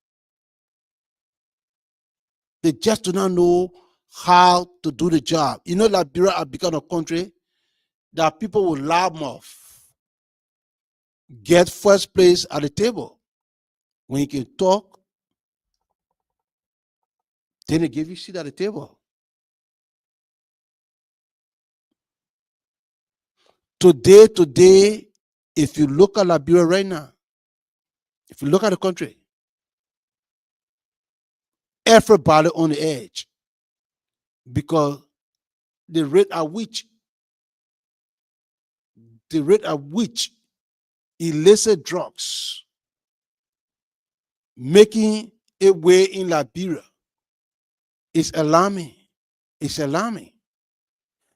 They just do not know how to do the job. You know, Liberia has become a country that people will laugh off, get first place at the table. When you can talk, then they give you a seat at the table. Today, if you look at Liberia right now, if you look at the country, everybody on the edge, because the rate at which illicit drugs making a way in Liberia is alarming. It's alarming.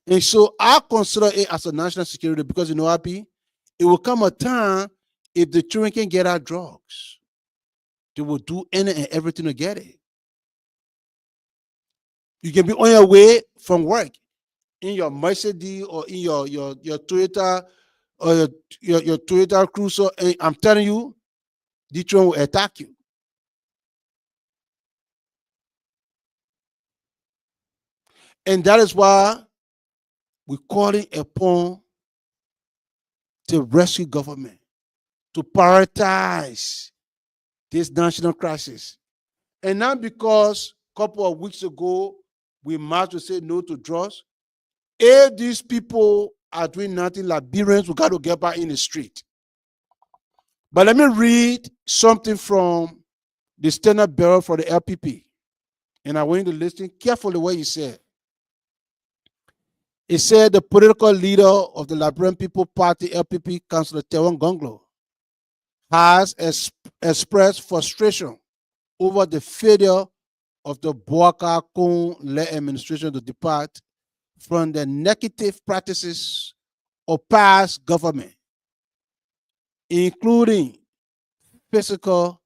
And so I consider it as a national security because, you know, Happy, it will come a time if the children can get out drugs, they will do any and everything to get it. You can be on your way from work in your Mercedes or in your Toyota or your Toyota Cruiser, and I'm telling you, the children will attack you. And that is why we're calling upon the rescue government to prioritize this national crisis. And not because a couple of weeks ago we marched to say no to drugs. If these people are doing nothing, Liberians, we got to get back in the street. But let me read something from the standard bearer for the LPP. And I want you to listen carefully what he said. He said the political leader of the Liberian People Party, LPP, Councillor Tewan Gonglo, has expressed frustration over the failure of the Boaka Kong-led administration to depart from the negative practices of past government, including physical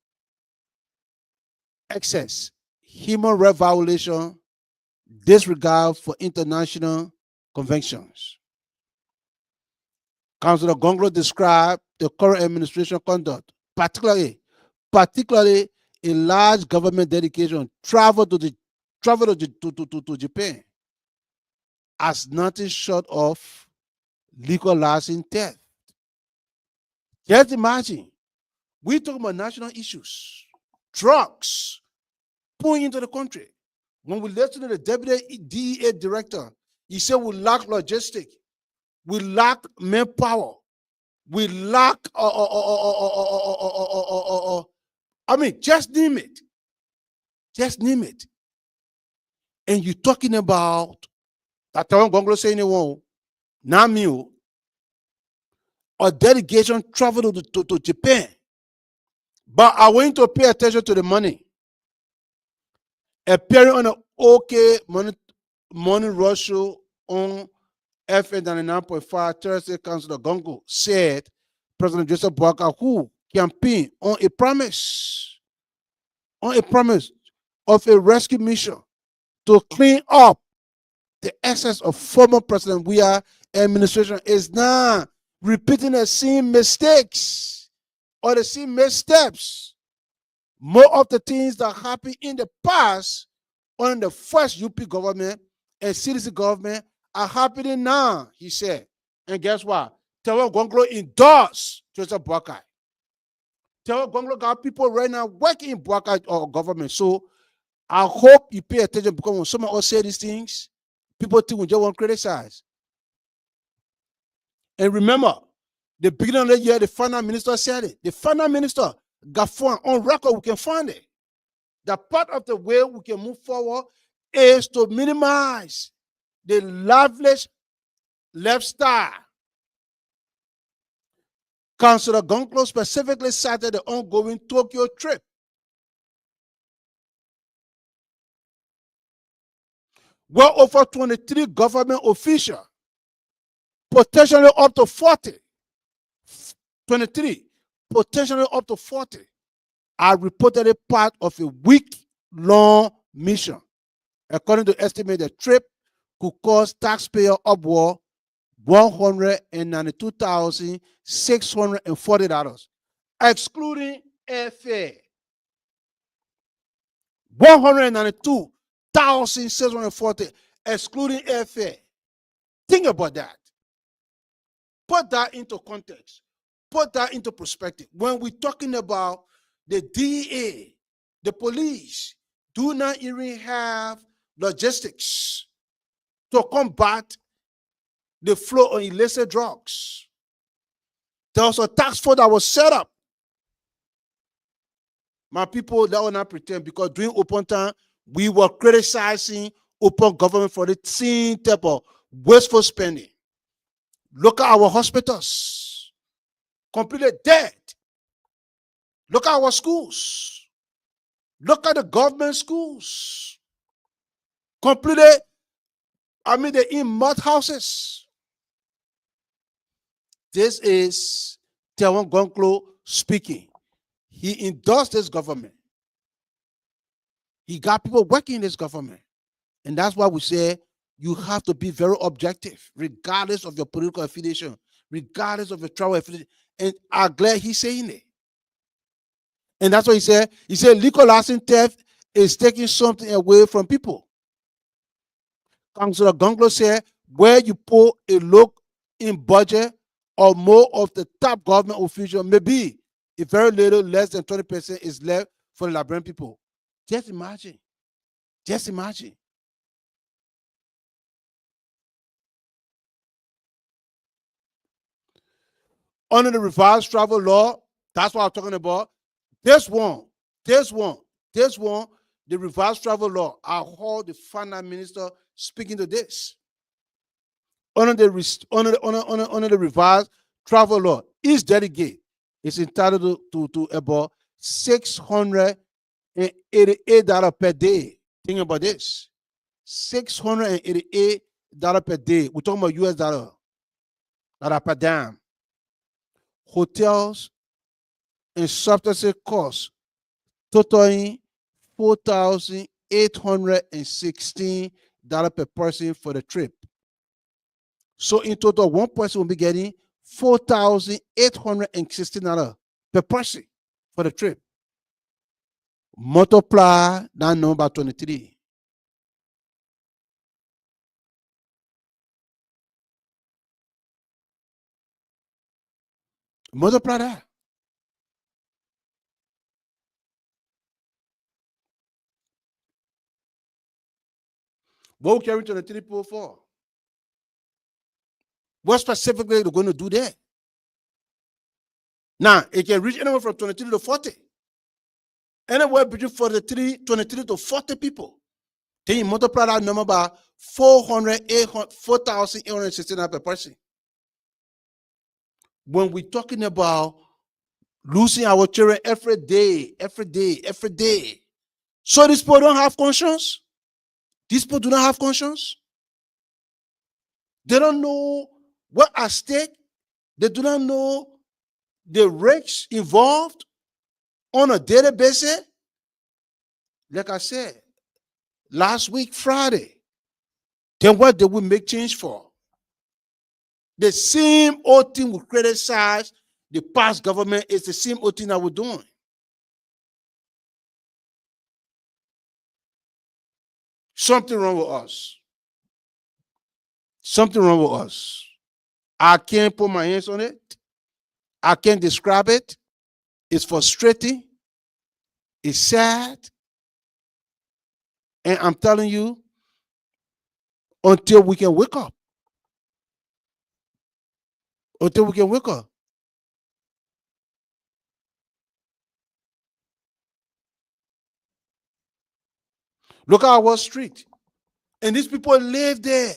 excess, human rights violation, disregard for international conventions. Councillor Gonglo described the current administration conduct, particularly a large government dedication travel to Japan, as nothing short of legalizing theft. Just imagine, we talk about national issues, drugs pouring into the country. When we listen to the deputy DEA director, he said we lack logistics, we lack manpower, we lack I mean, just name it. Just name it. And you're talking about that Gonglo saying it won't, not me, a delegation traveled to Japan But I want you to pay attention to the money. Appearing on the OK Money Rush show on FM 99.5 Thursday, Councilor Gongo said President Joseph Boakai, who campaigned on a promise of a rescue mission to clean up the excess of former President Weah administration, is now repeating the same mistakes or the same missteps. More of the things that happened in the past under the first UP government and CDC government are happening now, he said. And guess what? Tewa Gonglo endorsed Joseph Boakai. Tewa Gonglo got people right now working in Boakai or government. So I hope you pay attention, because when someone else say these things, people think we just want to criticize. And remember, the beginning of the year, the finance minister said it. The finance minister got found on record, we can find it. That part of the way we can move forward is to minimize the lavish lifestyle. Councilor Gonklo specifically cited the ongoing Tokyo trip. Well over 23 government officials, potentially up to 40, 23, potentially up to 40, are reportedly part of a week-long mission. According to estimate, the trip could cost taxpayer upward $192,640, excluding airfare. $192,640, excluding airfare. Think about that. Put that into context. Put that into perspective. When we're talking about the DEA, the police do not even have logistics to combat the flow of illicit drugs. There was a task force that was set up. My people, that will not pretend, because during open time, we were criticizing open government for the same type of wasteful spending. Look at our hospitals, completely dead. Look at our schools. Look at the government schools, completely, they're in mud houses. This is Tewa Gonglo speaking. He endorsed this government. He got people working in this government. And that's why we say you have to be very objective, regardless of your political affiliation, regardless of your travel affiliation. And I'm glad he's saying it. And that's what he said. He said liquor license theft is taking something away from people. Councilor Gonglo said, where you put a look in budget or more of the top government official, maybe a very little less than 20% is left for the Liberian people. Just imagine. Just imagine. Under the revised travel law, that's what I'm talking about. This one, the revised travel law, I heard the finance minister speaking to this. Under the revised travel law, each delegate is entitled to about $688 per day. Think about this. $688 per day. We're talking about US dollar. That per dime. Hotels and substances costs totaling $4,816 per person for the trip. So in total, one person will be getting $4,816 per person for the trip. Multiply that number by 23. Multiply that. What we carry 23 people for? What specifically they're going to do there? Now, it can reach anywhere from 23 to 40. Anywhere between 23 to 40 people. Then you multiply that number by 4,816 per person. When we're talking about losing our children every day, every day, every day. So these people don't have conscience. These people do not have conscience. They don't know what at stake. They do not know the risks involved on a daily basis. Like I said, last week, Friday, then what did we make change for? The same old thing we criticize the past government is the same old thing that we're doing. Something wrong with us. Something wrong with us. I can't put my hands on it. I can't describe it. It's frustrating. It's sad. And I'm telling you, until we can wake up. Until we can wake up. Look at our street. And these people live there.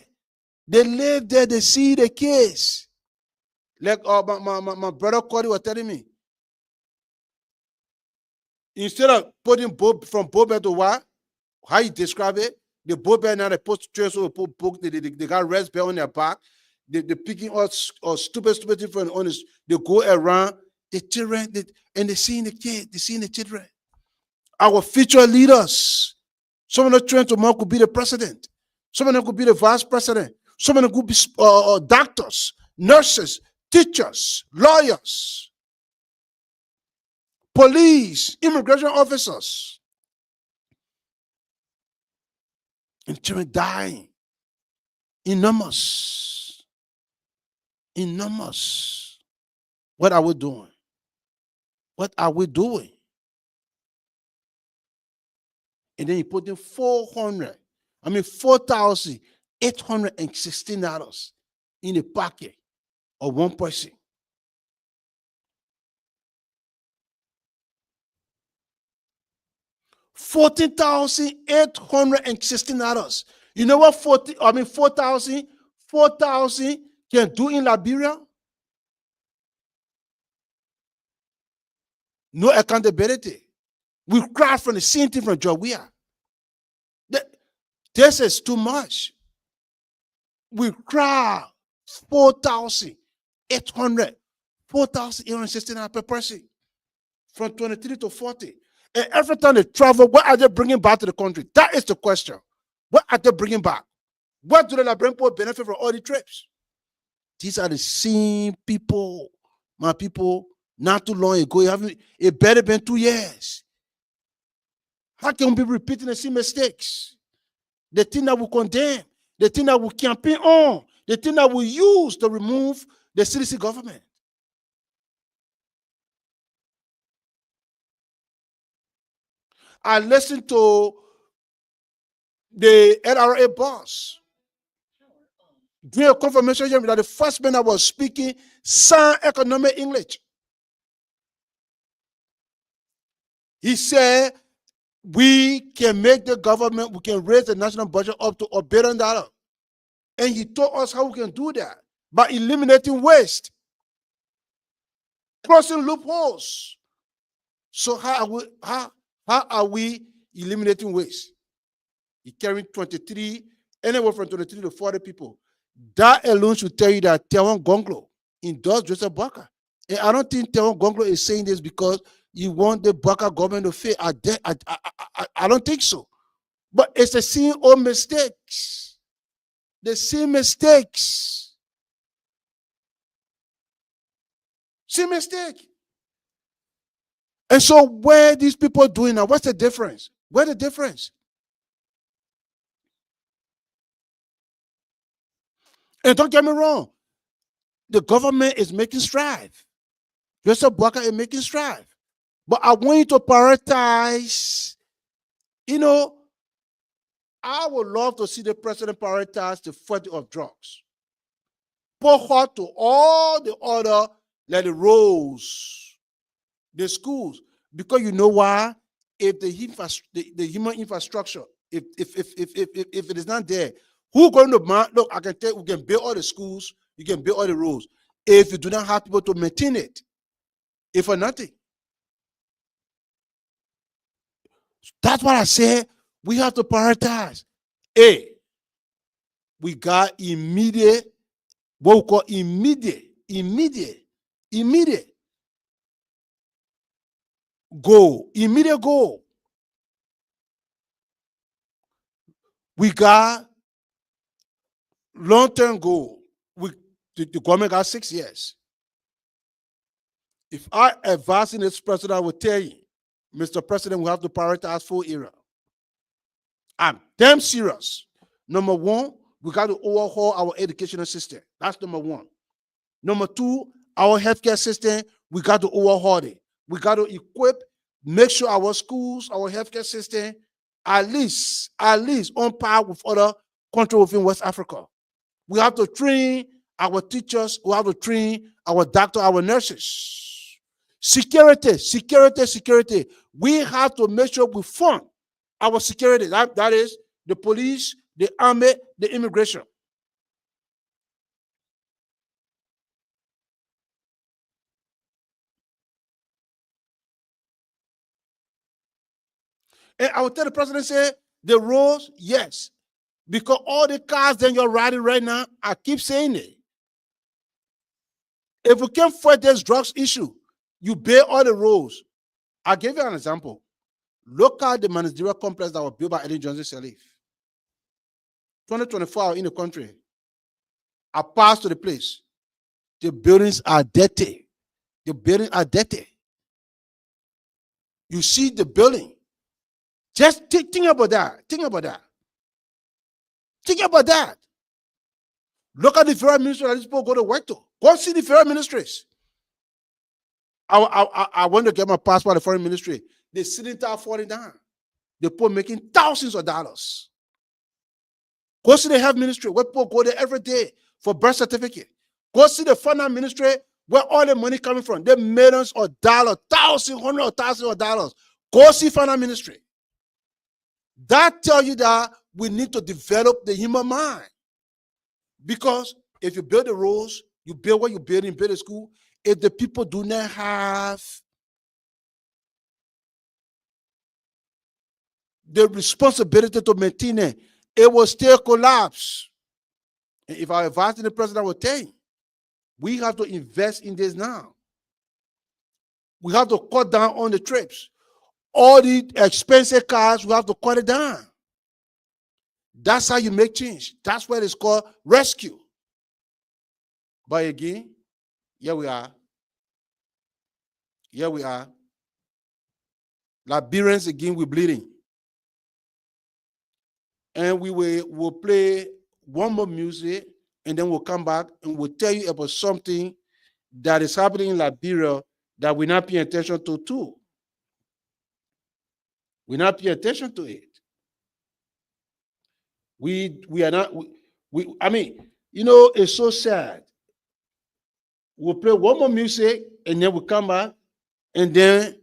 They live there. They see the kids. Like my brother Cody was telling me. Instead of putting from Bobe to what? How you describe it? The Bobe now they put transfer they got rest belt on their back. They picking all stupid different on this. They go around the children and they seeing the kids. They seeing the children. Our future leaders. Some of them trying tomorrow could be the president. Some of them could be the vice president. Some of them could be doctors, nurses, teachers, lawyers, police, immigration officers. And children dying in numbers. In numbers. What are we doing? What are we doing? And then you put in $4,816 in the pocket of one person. $14,816. You know what 4,000 can do in Liberia? No accountability. We cry from the same thing from Goyah. This is too much. We cry 4,816 per person from 23 to 40. And every time they travel, what are they bringing back to the country? That is the question. What are they bringing back? What do the Liberian people benefit from all the trips? These are the same people, my people, not too long ago. It better been 2 years. How can we be repeating the same mistakes? The thing that we condemn, the thing that we campaign on, the thing that we use to remove the CDC government. I listened to the LRA boss doing a confirmation hearing that the first man that was speaking sound economic English. He said, we can make the government, we can raise the national budget up to $1 billion. And he told us how we can do that by eliminating waste, closing loopholes. So how are we eliminating waste? He carrying 23, anywhere from 23 to 40 people. That alone should tell you that Tewan Gonglo endorsed Joseph Baka. And I don't think Tewan Gonglo is saying this because you want the Baka government to fail. I don't think so. But it's the same old mistakes. The same mistakes. Same mistake. And so where these people doing now, what's the difference? Where's the difference? And don't get me wrong, the government is making strides. Joseph Baka is making strides. But I want you to prioritize, I would love to see the president prioritize the fight of drugs. Pour heart to all the other, like the roads, the schools. Because you know why? If the human infrastructure, if it is not there, who going to look? I can tell you, we can build all the schools, you can build all the roads. If you do not have people to maintain it, if for nothing, That's what I said. We have to prioritize. A, we got immediate, what we call immediate goal. Immediate goal. We got long-term goal. The government got 6 years. If I advise in this president, I would tell you, Mr. President, we have to prioritize 4 areas. I'm damn serious. Number 1, we got to overhaul our educational system. That's number 1. Number 2, our healthcare system, we got to overhaul it. We got to equip, make sure our schools, our healthcare system, at least on par with other countries within West Africa. We have to train our teachers. We have to train our doctors, our nurses. Security. We have to make sure we fund our security. That is the police, the army, the immigration. And I will tell the president, say, the roads, yes. Because all the cars that you're riding right now, I keep saying it. If we can't fight this drugs issue, you build all the roads. I'll give you an example. Look at the managerial complex that was built by Ellen Johnson Sirleaf. 2024 hours in the country. I passed to the place. The buildings are dirty. The buildings are dirty. You see the building. Just think about that. Think about that. Think about that. Look at the federal ministry that these people go to work to. Go see the federal ministries. I want to get my passport at the foreign ministry. They sitting there falling down. The people making thousands of dollars. Go see the health ministry where people go there every day for birth certificate. Go see the finance ministry where all the money coming from. They millions of dollars, thousands, hundreds of thousands of dollars. Go see finance ministry. That tells you that we need to develop the human mind. Because if you build the roads, you build what you build in build a school. If the people do not have the responsibility to maintain it, it will still collapse. And if I advise the president, I will tell you, we have to invest in this now. We have to cut down on the trips. All the expensive cars, we have to cut it down. That's how you make change. That's what it's called rescue. But again, here we are. Here we are. Liberians again, we're bleeding. And we will play one more music, and then we'll come back and we'll tell you about something that is happening in Liberia that we're not paying attention to too. We're not paying attention to it. We are not, I mean, you know, it's so sad. We'll play one more music and then we'll come back and then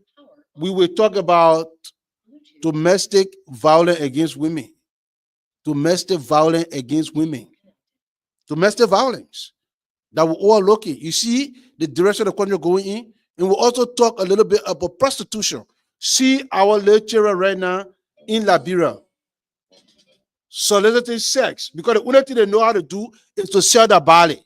we will talk about domestic violence against women. Domestic violence against women. Domestic violence that we're all looking. You see the direction the country going in. And we'll also talk a little bit about prostitution. See our little children right now in Liberia soliciting sex because the only thing they know how to do is to sell their body.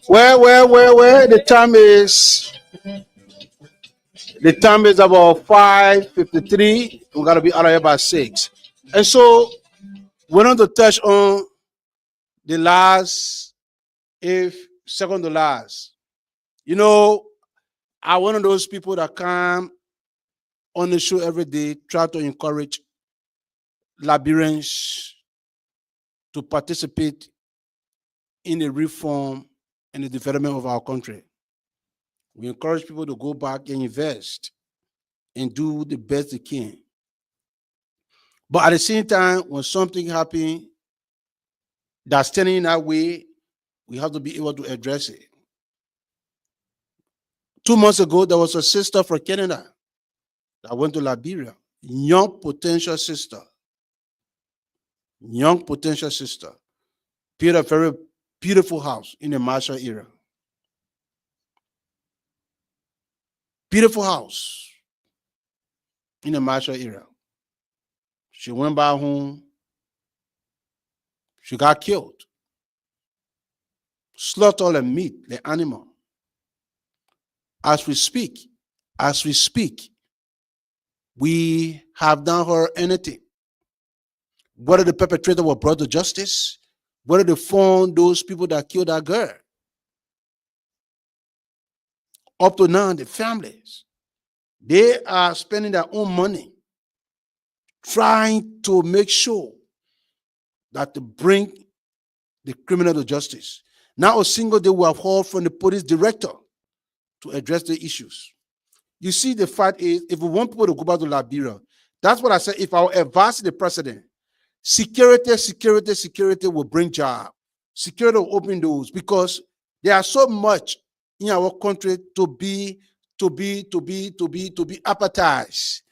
Where the time is about 5:53. We gotta be out of here by 6. And so we want to touch on the last, if second to last. You know, I'm one of those people that come on the show every day, try to encourage Liberians to participate in the reform and the development of our country. We encourage people to go back and invest and do the best they can. But at the same time, when something happens that's standing in that way, we have to be able to address it. 2 months ago, there was a sister from Canada that went to Liberia, young potential sister, built a very beautiful house in the Marshall area. Beautiful house in the Marshall area. She went back home. She got killed. Slaughtered all the meat, the animal. As we speak, we have not heard anything. Whether the perpetrator was brought to justice, whether they found those people that killed that girl. Up to now, the families, they are spending their own money trying to make sure that to bring the criminal to justice. Not a single day we have heard from the police director to address the issues. You see, the fact is, if we want people to go back to Liberia, that's what I said. If I were advising the president, security will bring jobs. Security will open doors, because there are so much in our country to be appetized.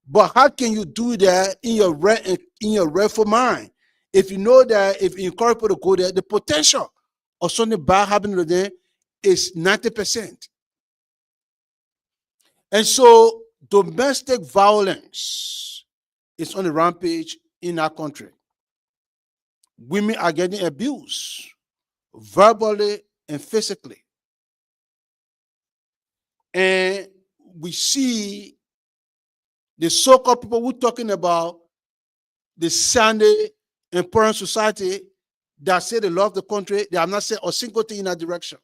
But how can you do that in your rightful mind? If you know that if you encourage people to go there, the potential of something bad happening there is 90%. And so domestic violence is on the rampage in our country. Women are getting abused verbally and physically. And we see the so-called people who are talking about the Sunday important society that say they love the country. They have not said a single thing in that direction.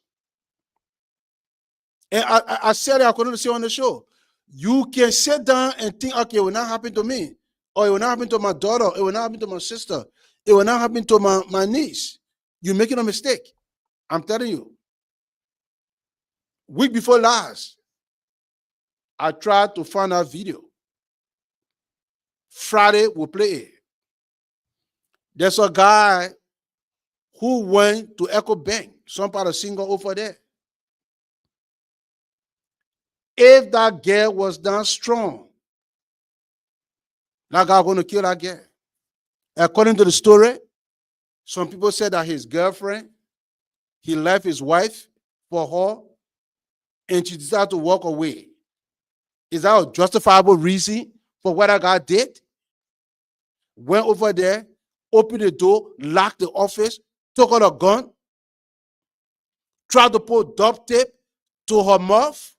And I said it, I couldn't say on the show. You can sit down and think, okay, it will not happen to me. or it will not happen to my daughter, it will not happen to my sister, it will not happen to my niece. You're making a mistake. I'm telling you. Week before last, I tried to find that video. Friday, we'll play it. There's a guy who went to Echo Bank, some part of Single over there. If that girl was that strong, that guy going to kill that girl. According to the story, some people said that his girlfriend, he left his wife for her, and she decided to walk away. Is that a justifiable reason for what that guy did? Went over there, opened the door, locked the office, took out a gun, tried to put duct tape to her mouth.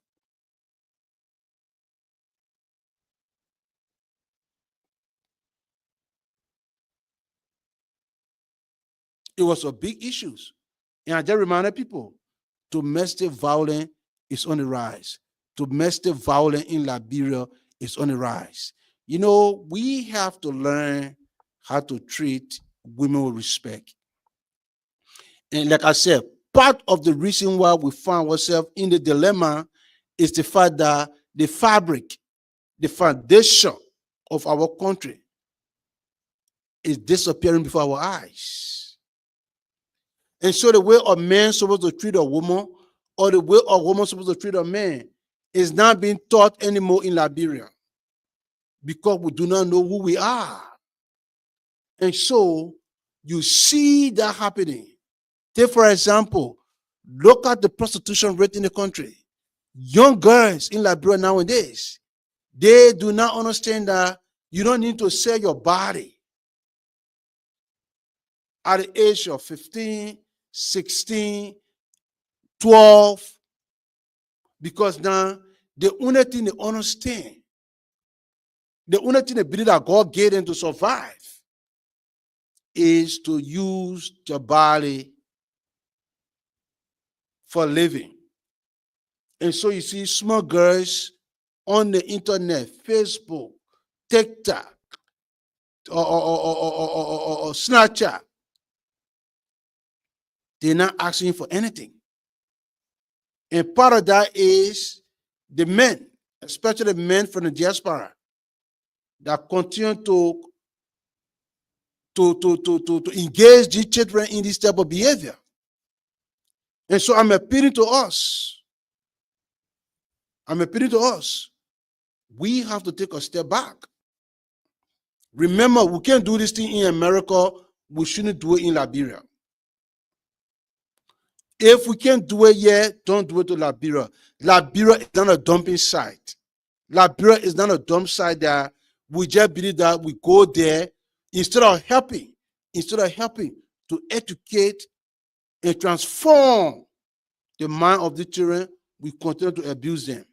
It was a big issue. And I just reminded people, domestic violence is on the rise. Domestic violence in Liberia is on the rise. You know, we have to learn how to treat women with respect. And like I said, part of the reason why we find ourselves in the dilemma is the fact that the fabric, the foundation of our country is disappearing before our eyes. And so the way a man is supposed to treat a woman, or the way a woman is supposed to treat a man, is not being taught anymore in Liberia, because we do not know who we are. And so you see that happening. Take, for example, look at the prostitution rate in the country. Young girls in Liberia nowadays, they do not understand that you don't need to sell your body at the age of 15, 16, 12, because now the only thing they understand, the only thing they believe that God gave them to survive is to use your body for living. And so you see small girls on the internet, Facebook, TikTok, or Snapchat. They're not asking for anything. And part of that is the men, especially the men from the diaspora, that continue to engage these children in this type of behavior. And so I'm appealing to us. We have to take a step back. Remember, we can't do this thing in America. We shouldn't do it in Liberia. If we can't do it yet, don't do it to Liberia. Liberia is not a dumping site. Liberia is not a dump site that we just believe that we go there instead of helping to educate and transform the mind of the children, we continue to abuse them.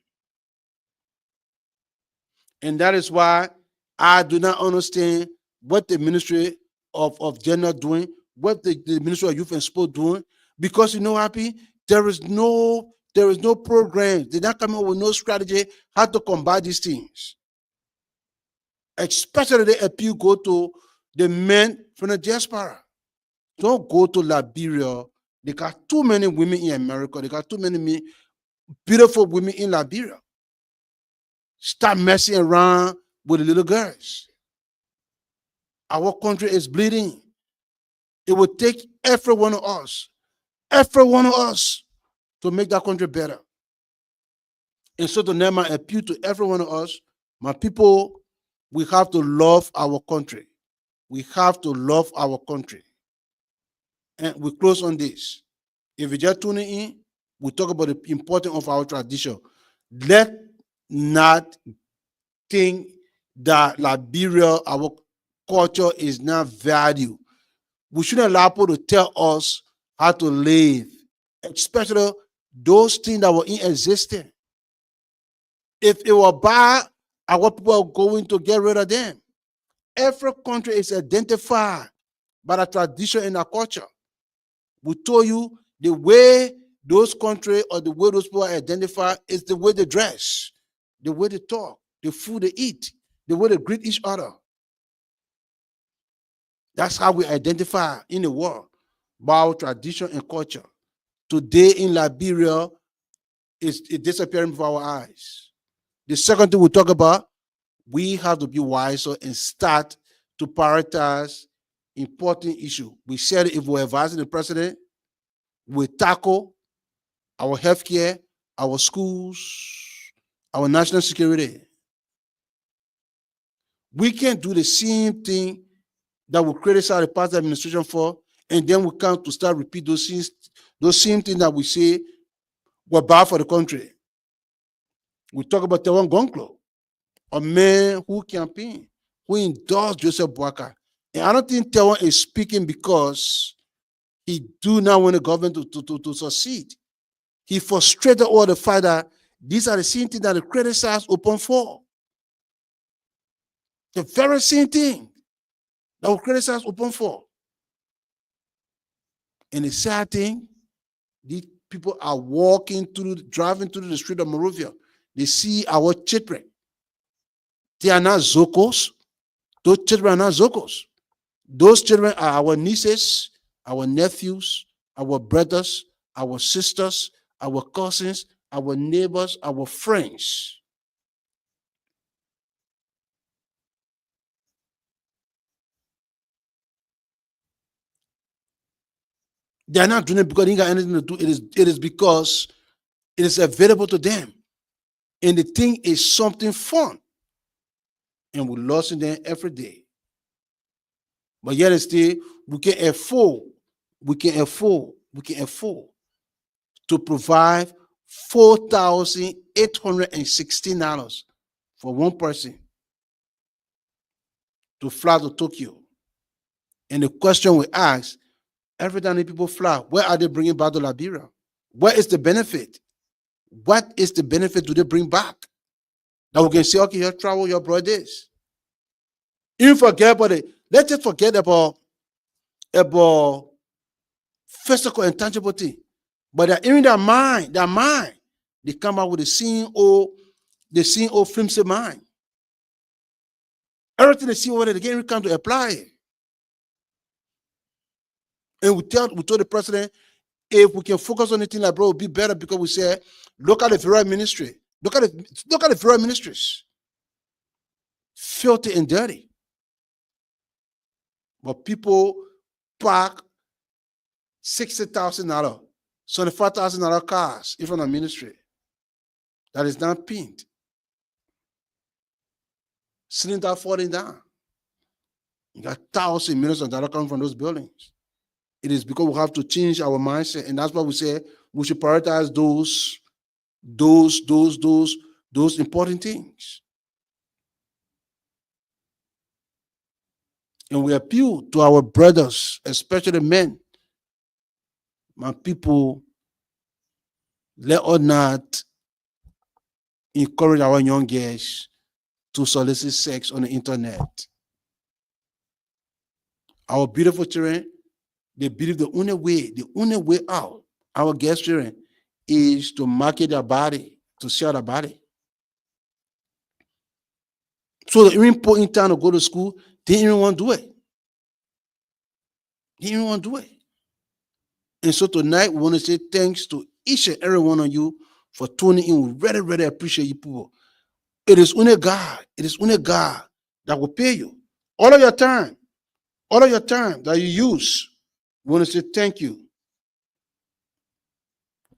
And that is why I do not understand what the Ministry of Gender doing, what the Ministry of Youth and Sport doing, because you know, Happy, there is no program. They're not coming up with no strategy how to combat these things. Especially the appeal go to the men from the diaspora. Don't go to Liberia. They got too many women in America. They got too many beautiful women in Liberia. Stop messing around with the little girls. Our country is bleeding. It will take every one of us to make that country better. And so tonight, my appeal to every one of us, my people, we have to love our country. We have to love our country. And we close on this. If you just tuning in, we talk about the importance of our tradition. Let not think that Liberia, our culture, is not valued. We shouldn't allow people to tell us how to live, especially those things that were in existence. If it were bad, our people are going to get rid of them. Every country is identified by the tradition and the culture. We told you the way those countries or the way those people are identified is the way they dress, the way they talk, the food they eat, the way they greet each other. That's how we identify in the world by our tradition and culture. Today in Liberia, it's disappearing before our eyes. The second thing we talk about, we have to be wiser and start to prioritize important issues. We said if we're advising the president, we tackle our healthcare, our schools, our national security. We can't do the same thing that we criticize the past administration for, and then we come to start repeat those same things that we say were bad for the country. We talk about the one gun club, a man who campaigned, who endorsed Joseph Boakai. And I don't think Tewan is speaking because he do not want the government to succeed. He frustrated all the fact that these are the same things that the criticize open for. The very same thing that we criticize open for. And the sad thing, these people are driving through the street of Monrovia. They see our children. They are not Zokos. Those children are not Zokos. Those children are our nieces, our nephews, our brothers, our sisters, our cousins, our neighbors, our friends. They are not doing it because they ain't got anything to do. It is because it is available to them. And the thing is something fun. And we're losing them every day. But yet still, we can afford to provide $4,816 for one person to fly to Tokyo. And the question we ask, every time people fly, where are they bringing back to Liberia? What is the benefit? What is the benefit do they bring back? That we can say, okay, your travel, your brothers. You forget about it. Let's just forget about physical and tangible thing. But they're in their mind, they come out with the same old flimsy mind. Everything they see over there, they can't come to apply it. And we told the president, if we can focus on anything like bro, it would be better because we said, look at the very ministry. Look at the very ministries. Filthy and dirty. But people park $60,000, $75,000 cars in front of ministry that is not pinned. Cylinder falling down. You got thousands, millions of dollars coming from those buildings. It is because we have to change our mindset, and that's why we say we should prioritize those important things. And we appeal to our brothers, especially men. My people, let us not encourage our young girls to solicit sex on the internet. Our beautiful children, they believe the only way out, our girls' children, is to market their body, to sell their body. So the even put in time to go to school, they didn't even want to do it. They didn't even want to do it. And so tonight, we want to say thanks to each and every one of you for tuning in. We really, really appreciate you people. It is only God that will pay you. All of your time that you use, we want to say thank you.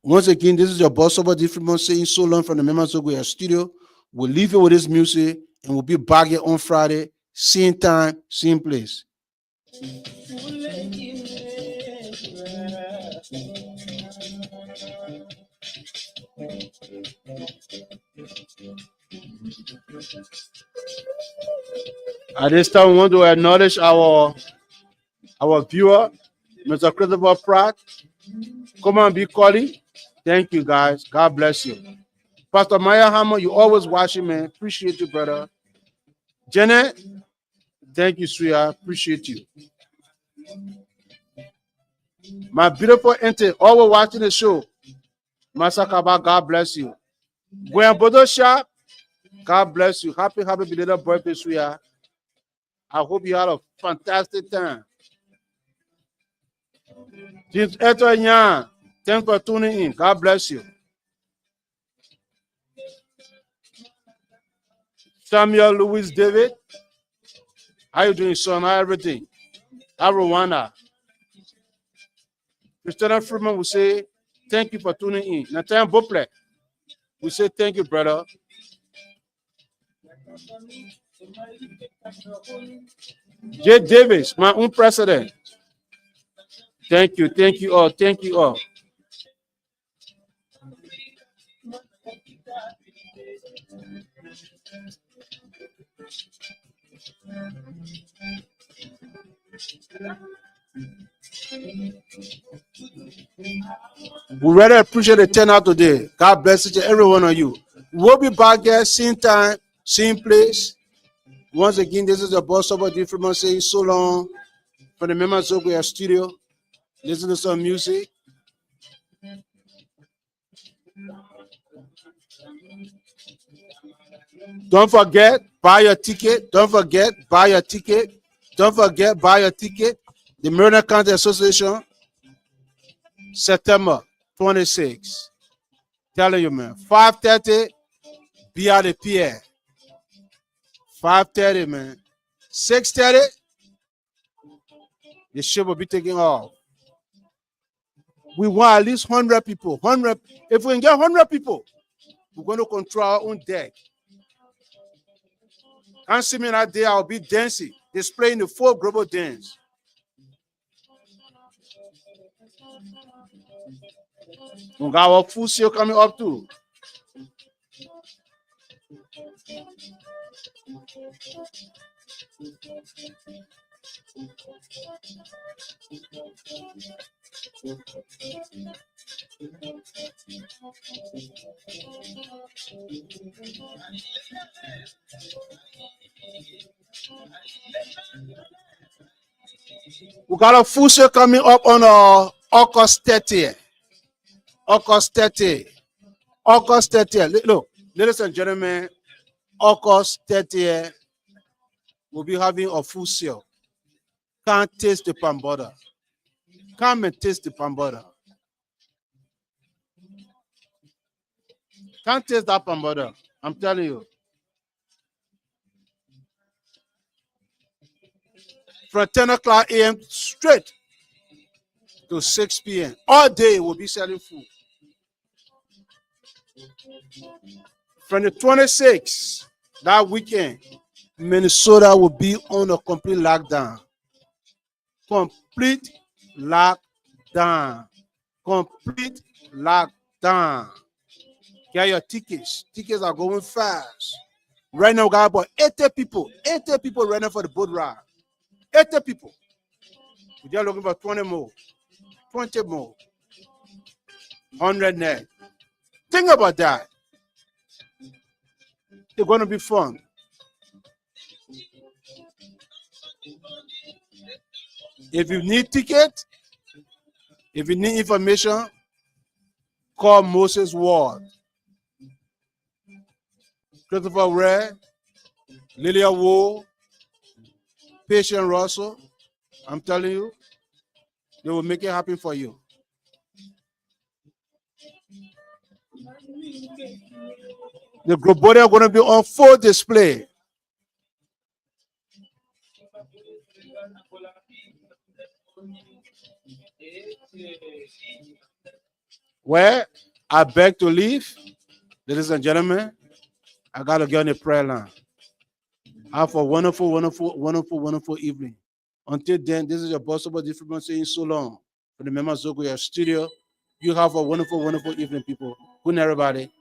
Once again, this is your boss, SUBOR Different, saying so long from the Maima Goyah studio. We'll leave you with this music, and we'll be back here on Friday, same time, same place. At this time, we want to acknowledge our viewer, Mr. Christopher Pratt. Come on, be calling. Thank you, guys. God bless you. Pastor Maya Hammer, you always watching, man. Appreciate you, brother. Janet, thank you, sweetheart. Appreciate you. My beautiful auntie, always watching the show. Masakaba, God bless you. Goyah Bodo Shop, God bless you. Happy belated birthday, sweetheart. I hope you had a fantastic time. James Eto Nyan, thanks for tuning in. God bless you. Samuel Louis David, how you doing, son? How everything? How Rwanda? Christina Freeman will say, thank you for tuning in. Nathan Bople, we say thank you, brother. Jay Davis, my own president. Thank you all, thank you all. We really appreciate the turnout today. God bless each and every one of you. We'll be back here, same time, same place. Once again, this is the boss of the Freeman saying so long from the members of our studio. Listen to some music. Don't forget, buy your ticket. Don't forget, buy your ticket. Don't forget, buy your ticket. The Maryland County Association, September 26. Telling you, man. 5:30, be at the pier. 5:30, man. 6:30, the ship will be taking off. We want at least 100 people. 100. If we can get 100 people, we're going to control our own deck. Can't see me that day, I'll be dancing, displaying the full global dance. We got our full sale coming up too. We got a full sale coming up on August 30th. August 30th. August 30th. Look, ladies and gentlemen, August 30th, we'll be having a full sale. Can't taste the palm butter. Come and taste the palm butter. Can't taste that palm butter. I'm telling you. From 10 o'clock a.m. straight to 6 p.m. All day we'll be selling food. From the 26th, that weekend, Minnesota will be on a complete lockdown. Complete lockdown. Complete lockdown. Get your tickets. Tickets are going fast. Right now, we got about 80 people. 80 people right now for the boat ride. 80 people. We're just looking for 20 more. 20 more. 100 net. Think about that. It's going to be fun. If you need ticket, if you need information, call Moses Ward, Christopher Ray, Lilia Wu, Patient Russell. I'm telling you, they will make it happen for you. The group body are going to be on full display. Well, I beg to leave. Ladies and gentlemen, I got to get on the prayer line. Have a wonderful, wonderful, wonderful, wonderful evening. Until then, this is your boss about different saying so long. For the members of Goyah studio, you have a wonderful, wonderful evening, people. Good night, everybody.